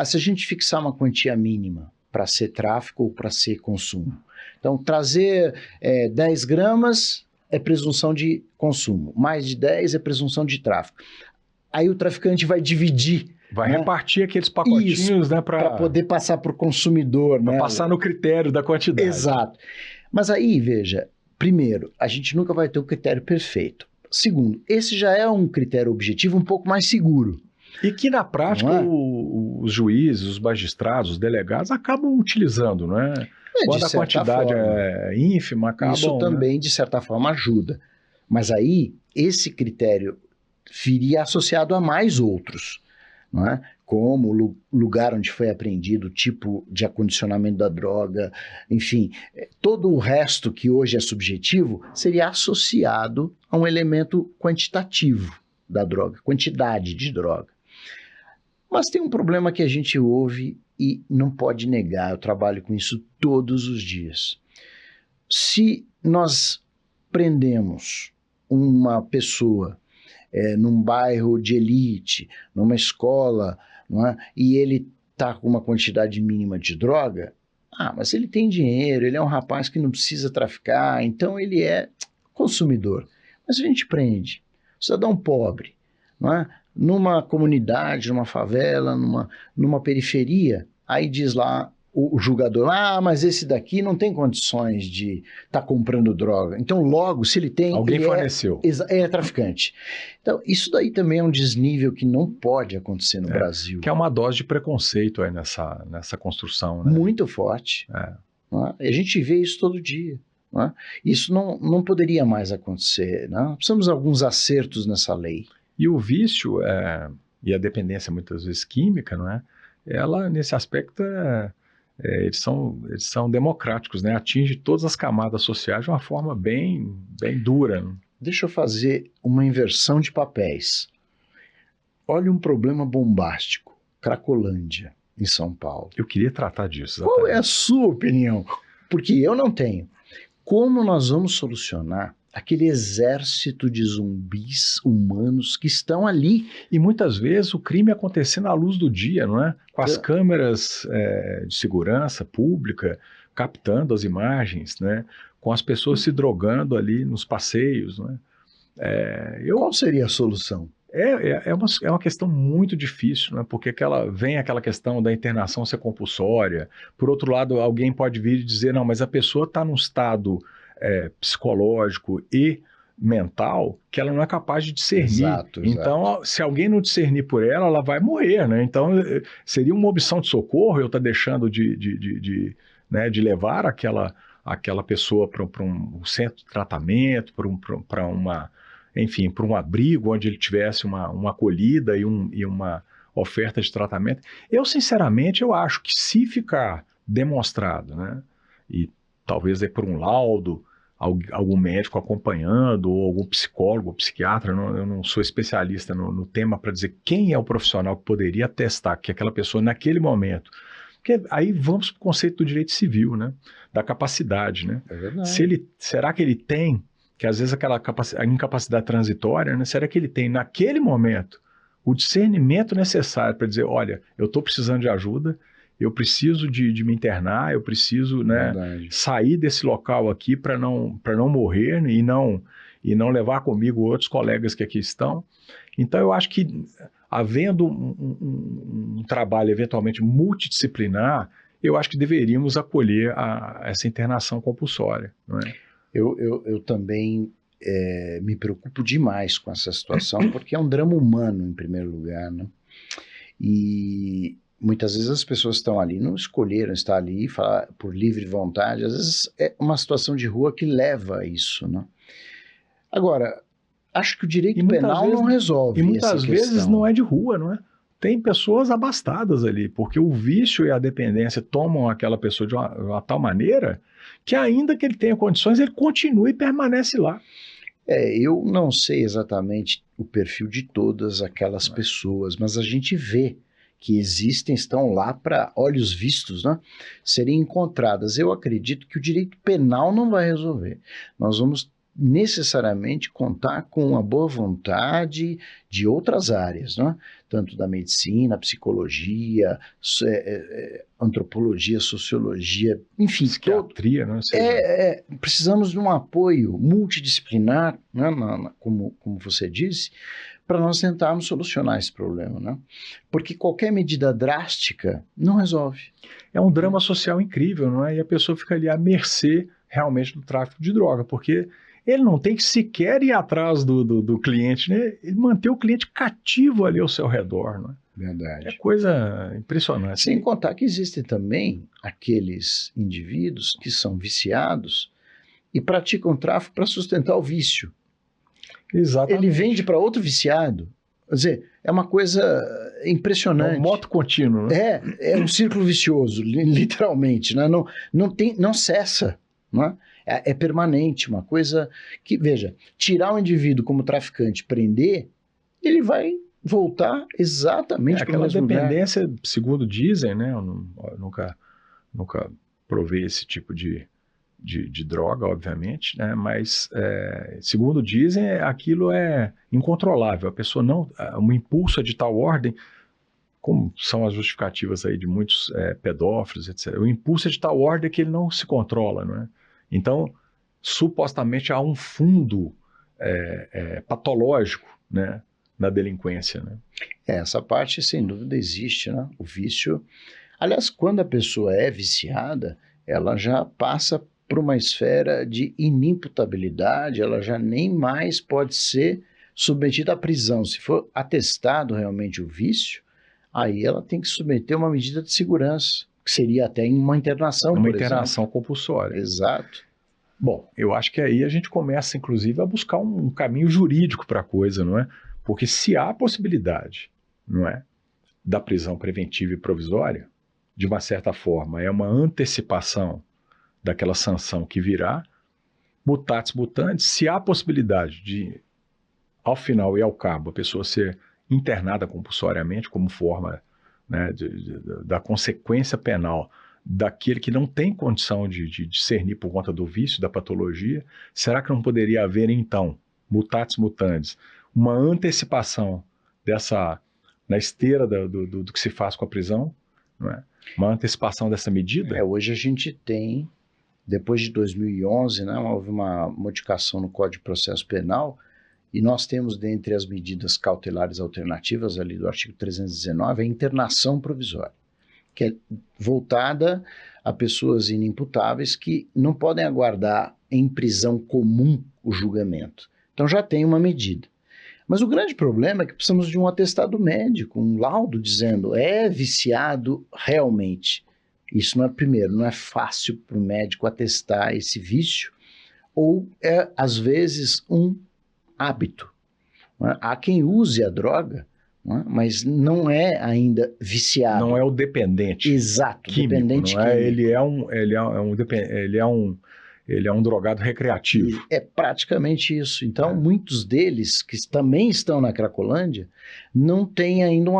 se a gente fixar uma quantia mínima para ser tráfico ou para ser consumo, então trazer 10 gramas é presunção de consumo, mais de 10 é presunção de tráfico. Aí o traficante vai dividir. Vai repartir aqueles pacotinhos, né, para poder passar para o consumidor. Para né? passar no critério da quantidade. Exato. Mas aí, veja, primeiro, a gente nunca vai ter o critério perfeito. Segundo, esse já é um critério objetivo um pouco mais seguro. E que na prática os juízes, os magistrados, os delegados acabam utilizando, não é? Quando a quantidade é ínfima, acabam... Isso também, de certa forma, ajuda. Mas aí, esse critério viria associado a mais outros, não é? Como o lugar onde foi apreendido, o tipo de acondicionamento da droga, enfim, todo o resto que hoje é subjetivo seria associado a um elemento quantitativo da droga, quantidade de droga. Mas tem um problema que a gente ouve e não pode negar, eu trabalho com isso todos os dias. Se nós prendemos uma pessoa num bairro de elite, numa escola, não é? E ele está com uma quantidade mínima de droga, mas ele tem dinheiro, ele é um rapaz que não precisa traficar, então ele é consumidor. Mas a gente prende cidadão pobre, não é? Numa comunidade, numa favela, numa periferia, aí diz lá o julgador, mas esse daqui não tem condições de estar comprando droga. Então, logo, se ele tem... Alguém ele forneceu. É traficante. Então, isso daí também é um desnível que não pode acontecer no Brasil. Que é uma dose de preconceito aí nessa construção. Né? Muito forte. Não é? E a gente vê isso todo dia. Não é? Isso não poderia mais acontecer. Não é? Precisamos de alguns acertos nessa lei. E o vício e a dependência, muitas vezes química, não é? Ela, nesse aspecto, eles são democráticos, né? Atinge todas as camadas sociais de uma forma bem dura. Né? Deixa eu fazer uma inversão de papéis. Olha um problema bombástico. Cracolândia, em São Paulo. Eu queria tratar disso. Exatamente. Qual é a sua opinião? Porque eu não tenho. Como nós vamos solucionar aquele exército de zumbis humanos que estão ali? E muitas vezes o crime acontecendo à luz do dia, não é? Com as câmeras de segurança pública captando as imagens, né? Com as pessoas se drogando ali nos passeios, não é? Qual seria a solução? É uma questão muito difícil, né? Porque vem aquela questão da internação ser compulsória. Por outro lado, alguém pode vir e dizer, não, mas a pessoa está num estado psicológico e mental que ela não é capaz de discernir. Exato, exato. Então, se alguém não discernir por ela, ela vai morrer, né? Então, seria uma opção de socorro eu estar deixando né, de levar aquela pessoa para um centro de tratamento, para uma, enfim, para um abrigo onde ele tivesse uma acolhida e uma oferta de tratamento. Eu, sinceramente, eu acho que se ficar demonstrado, né, e talvez por um laudo, algum médico acompanhando, ou algum psicólogo ou psiquiatra, eu não sou especialista no tema para dizer quem é o profissional que poderia atestar que aquela pessoa, naquele momento. Porque aí vamos para o conceito do direito civil, né? Da capacidade, né? É verdade. Será que ele tem, que às vezes a incapacidade transitória, né? Será que ele tem, naquele momento, o discernimento necessário para dizer, olha, eu estou precisando de ajuda, eu preciso de me internar, eu preciso, né, sair desse local aqui para não morrer, né, e não levar comigo outros colegas que aqui estão. Então, eu acho que, havendo um trabalho eventualmente multidisciplinar, eu acho que deveríamos acolher essa internação compulsória. Não é? Eu também me preocupo demais com essa situação, porque é um drama humano, em primeiro lugar, né? E muitas vezes as pessoas estão ali, não escolheram estar ali por livre vontade, às vezes é uma situação de rua que leva a isso, né? Agora, acho que o direito penal não resolve essa questão. E muitas vezes não é de rua, não é? Tem pessoas abastadas ali, porque o vício e a dependência tomam aquela pessoa de uma tal maneira que, ainda que ele tenha condições, ele continua e permanece lá. Eu não sei exatamente o perfil de todas aquelas pessoas, mas a gente vê que existem, estão lá para olhos vistos, né, serem encontradas. Eu acredito que o direito penal não vai resolver. Nós vamos necessariamente contar com a boa vontade de outras áreas, né? Tanto da medicina, psicologia, antropologia, sociologia, enfim. Psiquiatria, né? Precisamos de um apoio multidisciplinar, né, como você disse, para nós tentarmos solucionar esse problema, né? Porque qualquer medida drástica não resolve. É um drama social incrível, não é? E a pessoa fica ali à mercê realmente do tráfico de droga, porque ele não tem que sequer ir atrás do cliente, né? Ele manter o cliente cativo ali ao seu redor, não é? Verdade. É coisa impressionante. Sem contar que existem também aqueles indivíduos que são viciados e praticam tráfico para sustentar o vício. Exatamente. Ele vende para outro viciado. Quer dizer, é uma coisa impressionante. É um moto contínuo, né? É um círculo vicioso, literalmente, né? Não cessa, não é? É permanente, uma coisa que, veja, tirar o indivíduo como traficante, prender, ele vai voltar exatamente para o mesmo lugar. Aquela dependência, segundo dizem, né? Eu nunca provei esse tipo de droga, obviamente, né? Mas, segundo dizem, aquilo é incontrolável. A pessoa não... Um impulso é de tal ordem, como são as justificativas aí de muitos pedófilos, etc. O impulso é de tal ordem que ele não se controla, não é? Então, supostamente há um fundo patológico, né, na delinquência, né? Essa parte, sem dúvida, existe, né? O vício... Aliás, quando a pessoa é viciada, ela já passa por uma esfera de inimputabilidade, ela já nem mais pode ser submetida à prisão. Se for atestado realmente o vício, aí ela tem que submeter uma medida de segurança, que seria até uma internação, por exemplo. Uma internação compulsória. Exato. Bom, eu acho que aí a gente começa, inclusive, a buscar um caminho jurídico para a coisa, não é? Porque se há possibilidade, não é, da prisão preventiva e provisória, de uma certa forma, é uma antecipação daquela sanção que virá, mutatis mutandis, se há possibilidade de, ao final e ao cabo, a pessoa ser internada compulsoriamente como forma, né, da consequência penal daquele que não tem condição de discernir por conta do vício, da patologia, será que não poderia haver, então, mutatis mutandis, uma antecipação dessa, na esteira do que se faz com a prisão, não é? Uma antecipação dessa medida? Hoje a gente tem, depois de 2011, né, houve uma modificação no Código de Processo Penal, e nós temos, dentre as medidas cautelares alternativas ali do artigo 319, a internação provisória, que é voltada a pessoas inimputáveis que não podem aguardar em prisão comum o julgamento. Então já tem uma medida. Mas o grande problema é que precisamos de um atestado médico, um laudo dizendo é viciado realmente. Isso não é, primeiro, não é fácil para o médico atestar esse vício, ou é, às vezes, um hábito. Não é? Há quem use a droga, não é? Mas não é ainda viciado. Não é o dependente. Exato, químico, dependente não é? químico. Ele é um drogado recreativo. É praticamente isso. Então, muitos deles que também estão na Cracolândia não tem ainda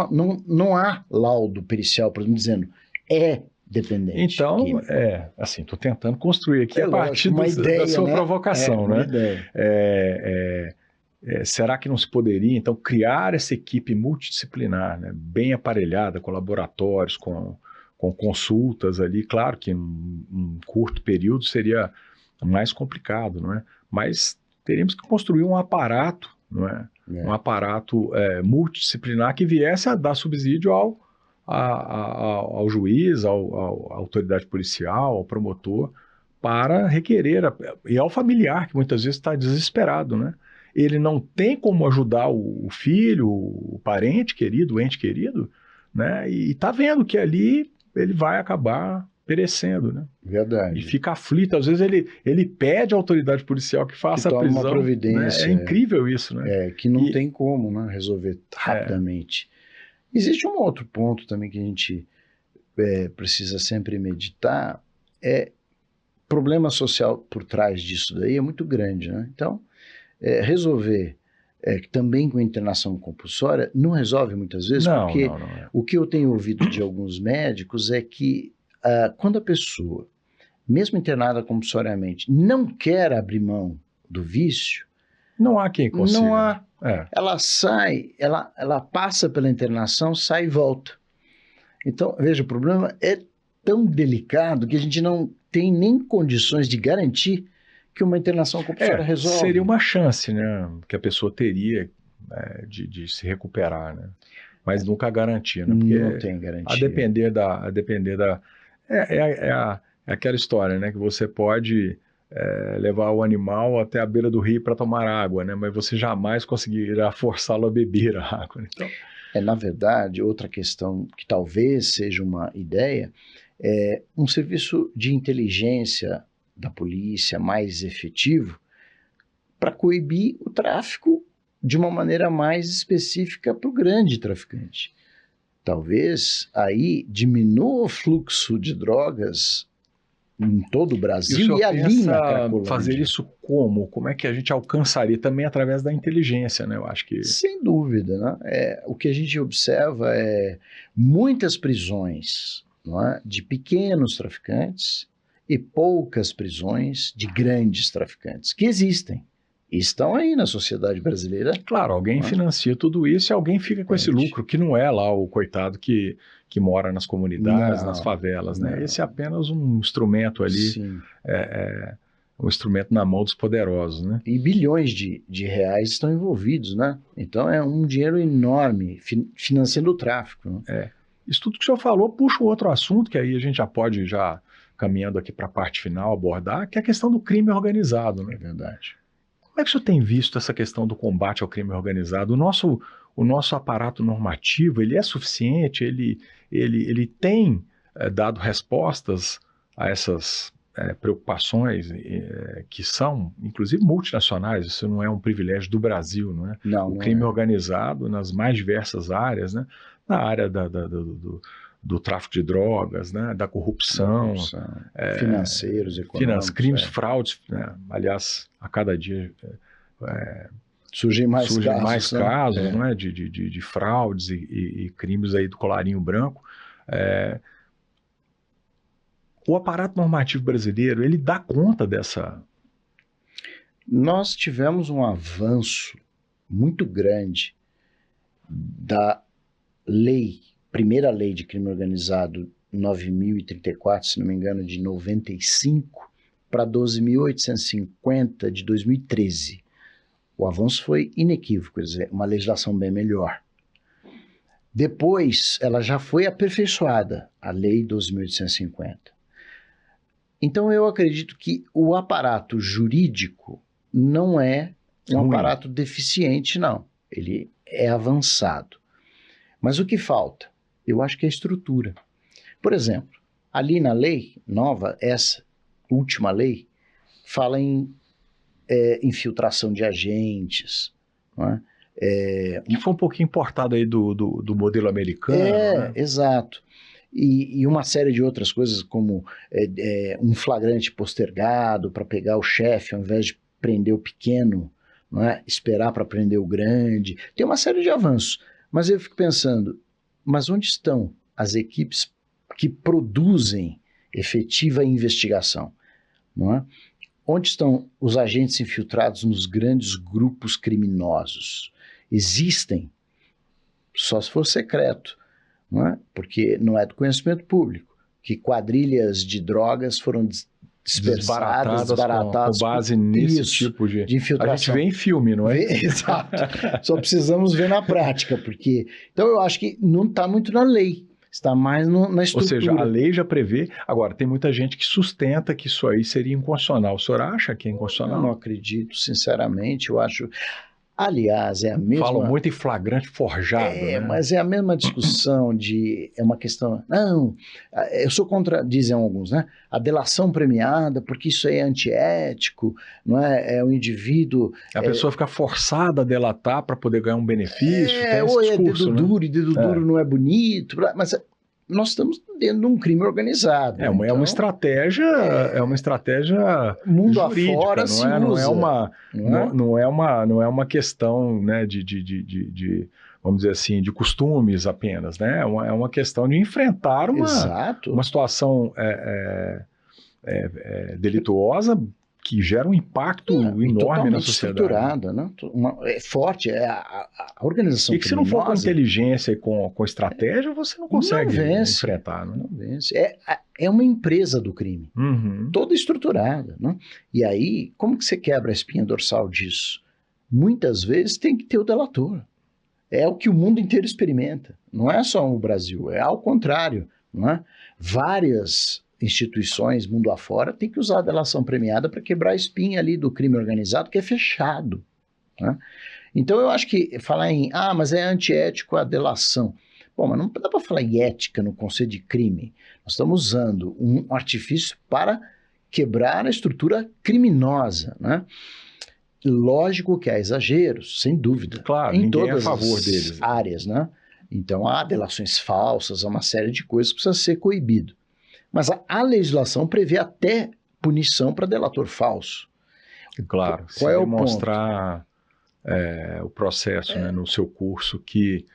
não há laudo pericial, por exemplo, dizendo é dependente. Então, químico. assim, estou tentando construir aqui a partir lógico, ideia, da sua né? provocação, uma né? Ideia. Será que não se poderia, então, criar essa equipe multidisciplinar, né, bem aparelhada, com laboratórios, com consultas ali? Claro que em um curto período seria mais complicado, não é? Mas teríamos que construir um aparato, não é? Um aparato multidisciplinar que viesse a dar subsídio ao juiz, à autoridade policial, ao promotor, para requerer, e ao familiar, que muitas vezes está desesperado, né? Ele não tem como ajudar o filho, o parente querido, o ente querido, né? E está vendo que ali ele vai acabar perecendo, né? Verdade. E fica aflito. Às vezes ele pede à autoridade policial que faça a prisão. Uma providência. Né? É incrível isso, né? Que não tem como, né, resolver rapidamente. Existe um outro ponto também que a gente precisa sempre meditar, problema social por trás disso daí é muito grande, né? Então, resolver também com internação compulsória não resolve muitas vezes, porque o que eu tenho ouvido de alguns médicos é que quando a pessoa, mesmo internada compulsoriamente, não quer abrir mão do vício, não há quem consiga. Não há. Ela sai, ela passa pela internação, sai e volta. Então, veja, o problema é tão delicado que a gente não tem nem condições de garantir que uma internação compulsória resolve. Seria uma chance, né, que a pessoa teria de se recuperar, né? Mas nunca garantia, né? Porque não tem garantia. A depender da é aquela história, né, que você pode levar o animal até a beira do rio para tomar água, né? Mas você jamais conseguirá forçá-lo a beber a água. Então, na verdade, outra questão que talvez seja uma ideia é um serviço de inteligência da polícia mais efetivo para coibir o tráfico de uma maneira mais específica para o grande traficante. Talvez aí diminua o fluxo de drogas em todo o Brasil e ali na Cracolândia. Fazer isso como? Como é que a gente alcançaria? Também através da inteligência, né? Eu acho que... Sem dúvida, né? O que a gente observa é muitas prisões, não é, de pequenos traficantes e poucas prisões de grandes traficantes, que existem. Estão aí na sociedade brasileira. Claro, alguém financia tudo isso e alguém fica com esse lucro, que não é lá o coitado que mora nas comunidades, nas favelas, né? Esse é apenas um instrumento ali, um instrumento na mão dos poderosos, né? E bilhões de reais estão envolvidos, né? Então é um dinheiro enorme financiando o tráfico. Né? Isso tudo que o senhor falou puxa um outro assunto, que aí a gente já pode, caminhando aqui para a parte final, abordar, que é a questão do crime organizado, né? É verdade. Como é que o senhor tem visto essa questão do combate ao crime organizado? O nosso aparato normativo, ele é suficiente? Ele tem dado respostas a essas preocupações que são, inclusive, multinacionais? Isso não é um privilégio do Brasil, não é? Não, o crime organizado nas mais diversas áreas, né? Na área do tráfico de drogas, né? Da corrupção, financeiros, econômicos. Crimes, fraudes, né? Aliás, a cada dia surgem mais casos né? de fraudes e crimes aí do colarinho branco. O aparato normativo brasileiro, ele dá conta dessa... Nós tivemos um avanço muito grande da primeira lei de crime organizado 9.034, se não me engano, de 95, para 12.850 de 2013. O avanço foi inequívoco, quer dizer, uma legislação bem melhor. Depois, ela já foi aperfeiçoada, a lei 12.850. Então, eu acredito que o aparato jurídico não é um ruim. aparato deficiente, não. Ele é avançado. Mas o que falta? Eu acho que é a estrutura. Por exemplo, ali na lei nova, essa última lei, fala em infiltração de agentes, não é? Que foi um pouquinho importado aí do modelo americano, né? Exato. E uma série de outras coisas, como um flagrante postergado para pegar o chefe, ao invés de prender o pequeno, não é? Esperar para prender o grande. Tem uma série de avanços. Mas eu fico pensando, mas onde estão as equipes que produzem efetiva investigação? Não é? Onde estão os agentes infiltrados nos grandes grupos criminosos? Existem, só se for secreto, não é? Porque não é do conhecimento público, que quadrilhas de drogas foram dispersadas, desbaratadas com base nesse tipo de infiltração. A gente vê em filme, não é? Exato. Só precisamos ver na prática, porque... Então eu acho que não está muito na lei, está mais na estrutura. Ou seja, a lei já prevê. Agora, tem muita gente que sustenta que isso aí seria inconstitucional. O senhor acha que é inconstitucional? Eu não acredito, sinceramente. Eu acho... Aliás, é a mesma... Falam muito em flagrante forjado, né? Mas é a mesma discussão de... É uma questão... Não, eu sou contra, dizem alguns, né? A delação premiada, porque isso aí é antiético, não é? É o indivíduo... A pessoa fica forçada a delatar para poder ganhar um benefício. Tem esse ou discurso, dedo duro, e dedo duro não é bonito, mas... Nós estamos dentro de um crime organizado. Então, é uma estratégia, mundo jurídica, afora não se é? usa. Não é uma questão, né, vamos dizer assim, de costumes apenas, né? É uma questão de enfrentar uma situação delituosa que gera um impacto enorme na sociedade. Estruturada, né? É forte, a organização e que criminosa, se não for com inteligência e com estratégia, você não consegue enfrentar. Né? Não vence. É uma empresa do crime, toda estruturada. Né? E aí, como que você quebra a espinha dorsal disso? Muitas vezes tem que ter o delator. É o que o mundo inteiro experimenta. Não é só o Brasil, é ao contrário. Não é? Várias instituições, mundo afora, tem que usar a delação premiada para quebrar a espinha ali do crime organizado, que é fechado. Né? Então eu acho que falar mas é antiético a delação. Bom, mas não dá para falar em ética no conceito de crime. Nós estamos usando um artifício para quebrar a estrutura criminosa, né? Lógico que há exageros, sem dúvida. Claro, em ninguém todas é a favor as deles. áreas, né? Então há delações falsas, há uma série de coisas que precisa ser coibido. Mas a legislação prevê até punição para delator falso. Claro, qual é o demonstrar o processo né, no seu curso que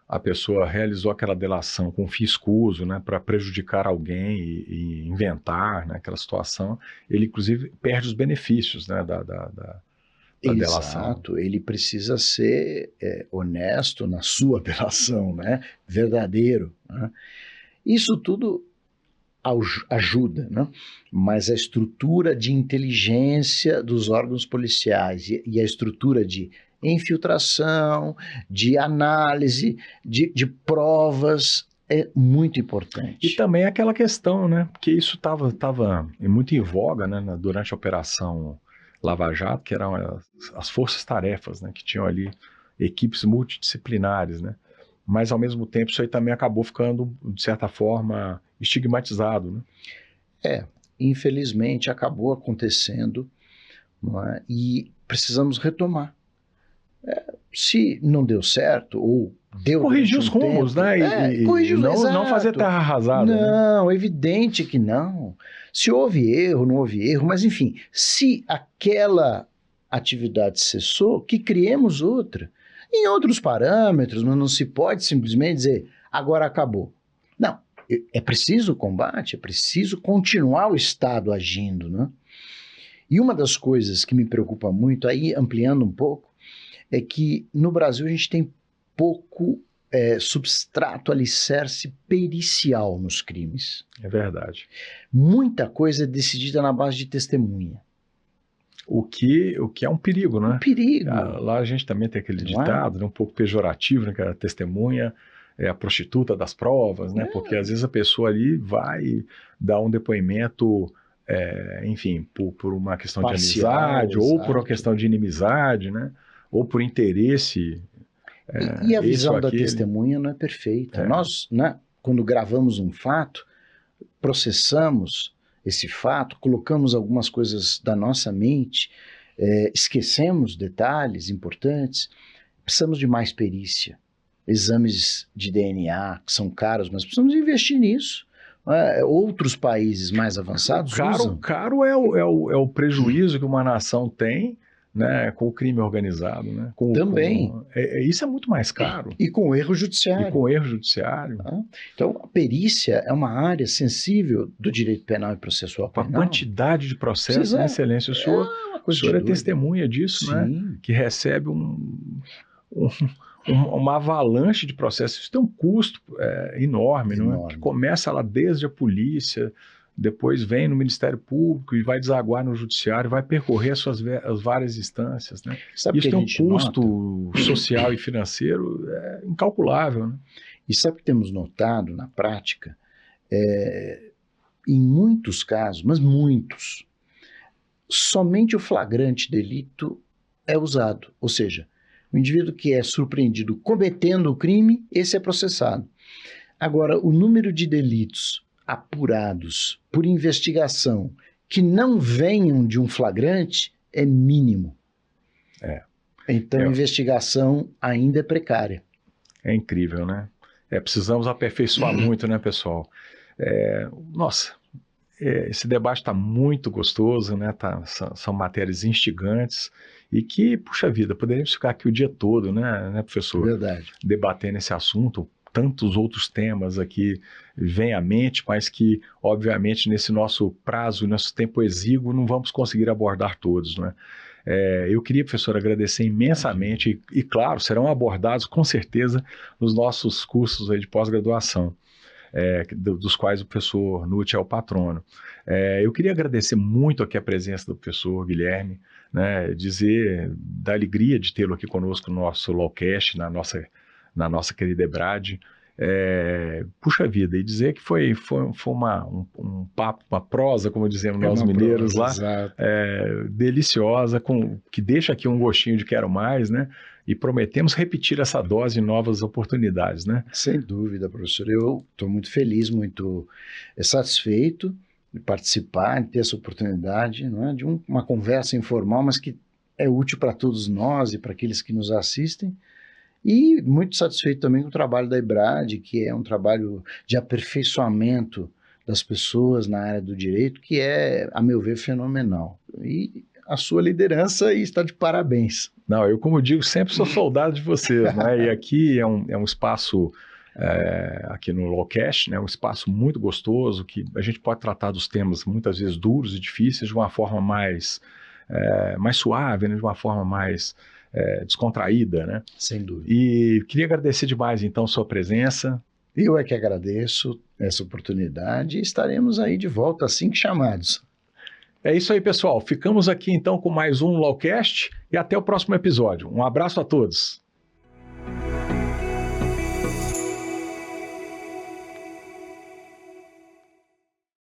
a pessoa realizou aquela delação com fim escuso, né, para prejudicar alguém e inventar, né, aquela situação, ele inclusive perde os benefícios, né, da delação. Exato, ele precisa ser honesto na sua delação, né, verdadeiro. Né? Isso tudo ajuda, né? Mas a estrutura de inteligência dos órgãos policiais e a estrutura de infiltração, de análise, de provas é muito importante. E também aquela questão, né? Porque isso estava muito em voga, né? Durante a Operação Lava Jato, que eram as forças-tarefas, né? Que tinham ali equipes multidisciplinares, né? Mas, ao mesmo tempo, isso aí também acabou ficando, de certa forma, estigmatizado, né? Infelizmente, acabou acontecendo, não é? E precisamos retomar. Se não deu certo, ou deu... Corrigir os rumos, tempo, né? Não fazer terra arrasada. Não, né? Evidente que não. Se houve erro, não houve erro, mas, enfim, se aquela atividade cessou, que criemos outra. Em outros parâmetros, mas não se pode simplesmente dizer, agora acabou. Não, é preciso combate, é preciso continuar o Estado agindo, né? E uma das coisas que me preocupa muito, aí ampliando um pouco, é que no Brasil a gente tem pouco substrato alicerce pericial nos crimes. É verdade. Muita coisa é decidida na base de testemunha. O que é um perigo, né? Um perigo. Lá a gente também tem aquele ditado, né, um pouco pejorativo, né, que a testemunha é a prostituta das provas, né? Porque às vezes a pessoa ali vai dar um depoimento enfim, por uma questão Parcial, de amizade, ou por uma exato. questão de inimizade, né? Ou por interesse, E a esse ou visão da aquele. testemunha não é perfeita. Nós, né, quando gravamos um fato, processamos esse fato, colocamos algumas coisas da nossa mente, esquecemos detalhes importantes, precisamos de mais perícia, exames de DNA, que são caros, mas precisamos investir nisso. Outros países mais avançados usam. Caro é o prejuízo que uma nação tem, né, com o crime organizado, né? Também. Isso é muito mais caro. E com erro judiciário. E com erro judiciário. Então, a perícia é uma área sensível do direito penal e processual penal. A quantidade de processos, né, excelência? O senhor é testemunha disso, sim, né? Que recebe uma avalanche de processos. Isso tem um custo enorme, não é? Que começa lá desde a polícia, depois vem no Ministério Público e vai desaguar no Judiciário, vai percorrer as várias instâncias, né? Isso tem um custo social e financeiro incalculável, né? E sabe o que temos notado na prática? Em muitos casos, mas muitos, somente o flagrante delito é usado. Ou seja, o indivíduo que é surpreendido cometendo o crime, esse é processado. Agora, o número de delitos apurados por investigação que não venham de um flagrante é mínimo. Então, a investigação ainda é precária. É incrível, né? Precisamos aperfeiçoar muito, né, pessoal? Nossa, esse debate está muito gostoso, né? São matérias instigantes e que, puxa vida, poderíamos ficar aqui o dia todo, né, professor? Verdade. Debatendo esse assunto. Tantos outros temas aqui vêm à mente, mas que, obviamente, nesse nosso prazo, nosso tempo exíguo, não vamos conseguir abordar todos, não é? Eu queria, professor, agradecer imensamente e, claro, serão abordados com certeza nos nossos cursos aí de pós-graduação, dos quais o professor Nutti é o patrono. Eu queria agradecer muito aqui a presença do professor Guilherme, né, dizer da alegria de tê-lo aqui conosco no nosso Lawcast, na nossa querida EBRAD. Puxa vida, e dizer que foi um papo, uma prosa, como dizemos nós mineiros lá, deliciosa, que deixa aqui um gostinho de quero mais, né? E prometemos repetir essa dose em novas oportunidades, né? Sem dúvida, professor. Eu estou muito feliz, muito satisfeito de participar, de ter essa oportunidade, não é? De uma conversa informal, mas que é útil para todos nós e para aqueles que nos assistem. E muito satisfeito também com o trabalho da EBRAD, que é um trabalho de aperfeiçoamento das pessoas na área do direito, que é, a meu ver, fenomenal. E a sua liderança está de parabéns. Não, eu, como digo, sempre sou soldado de vocês, né? E aqui é um espaço, aqui no Lawcast, né? Um espaço muito gostoso, que a gente pode tratar dos temas muitas vezes duros e difíceis de uma forma mais suave, né? De uma forma mais descontraída, né? Sem dúvida. E queria agradecer demais, então, sua presença. Eu é que agradeço essa oportunidade e estaremos aí de volta assim que chamados. É isso aí, pessoal. Ficamos aqui, então, com mais um Lawcast e até o próximo episódio. Um abraço a todos.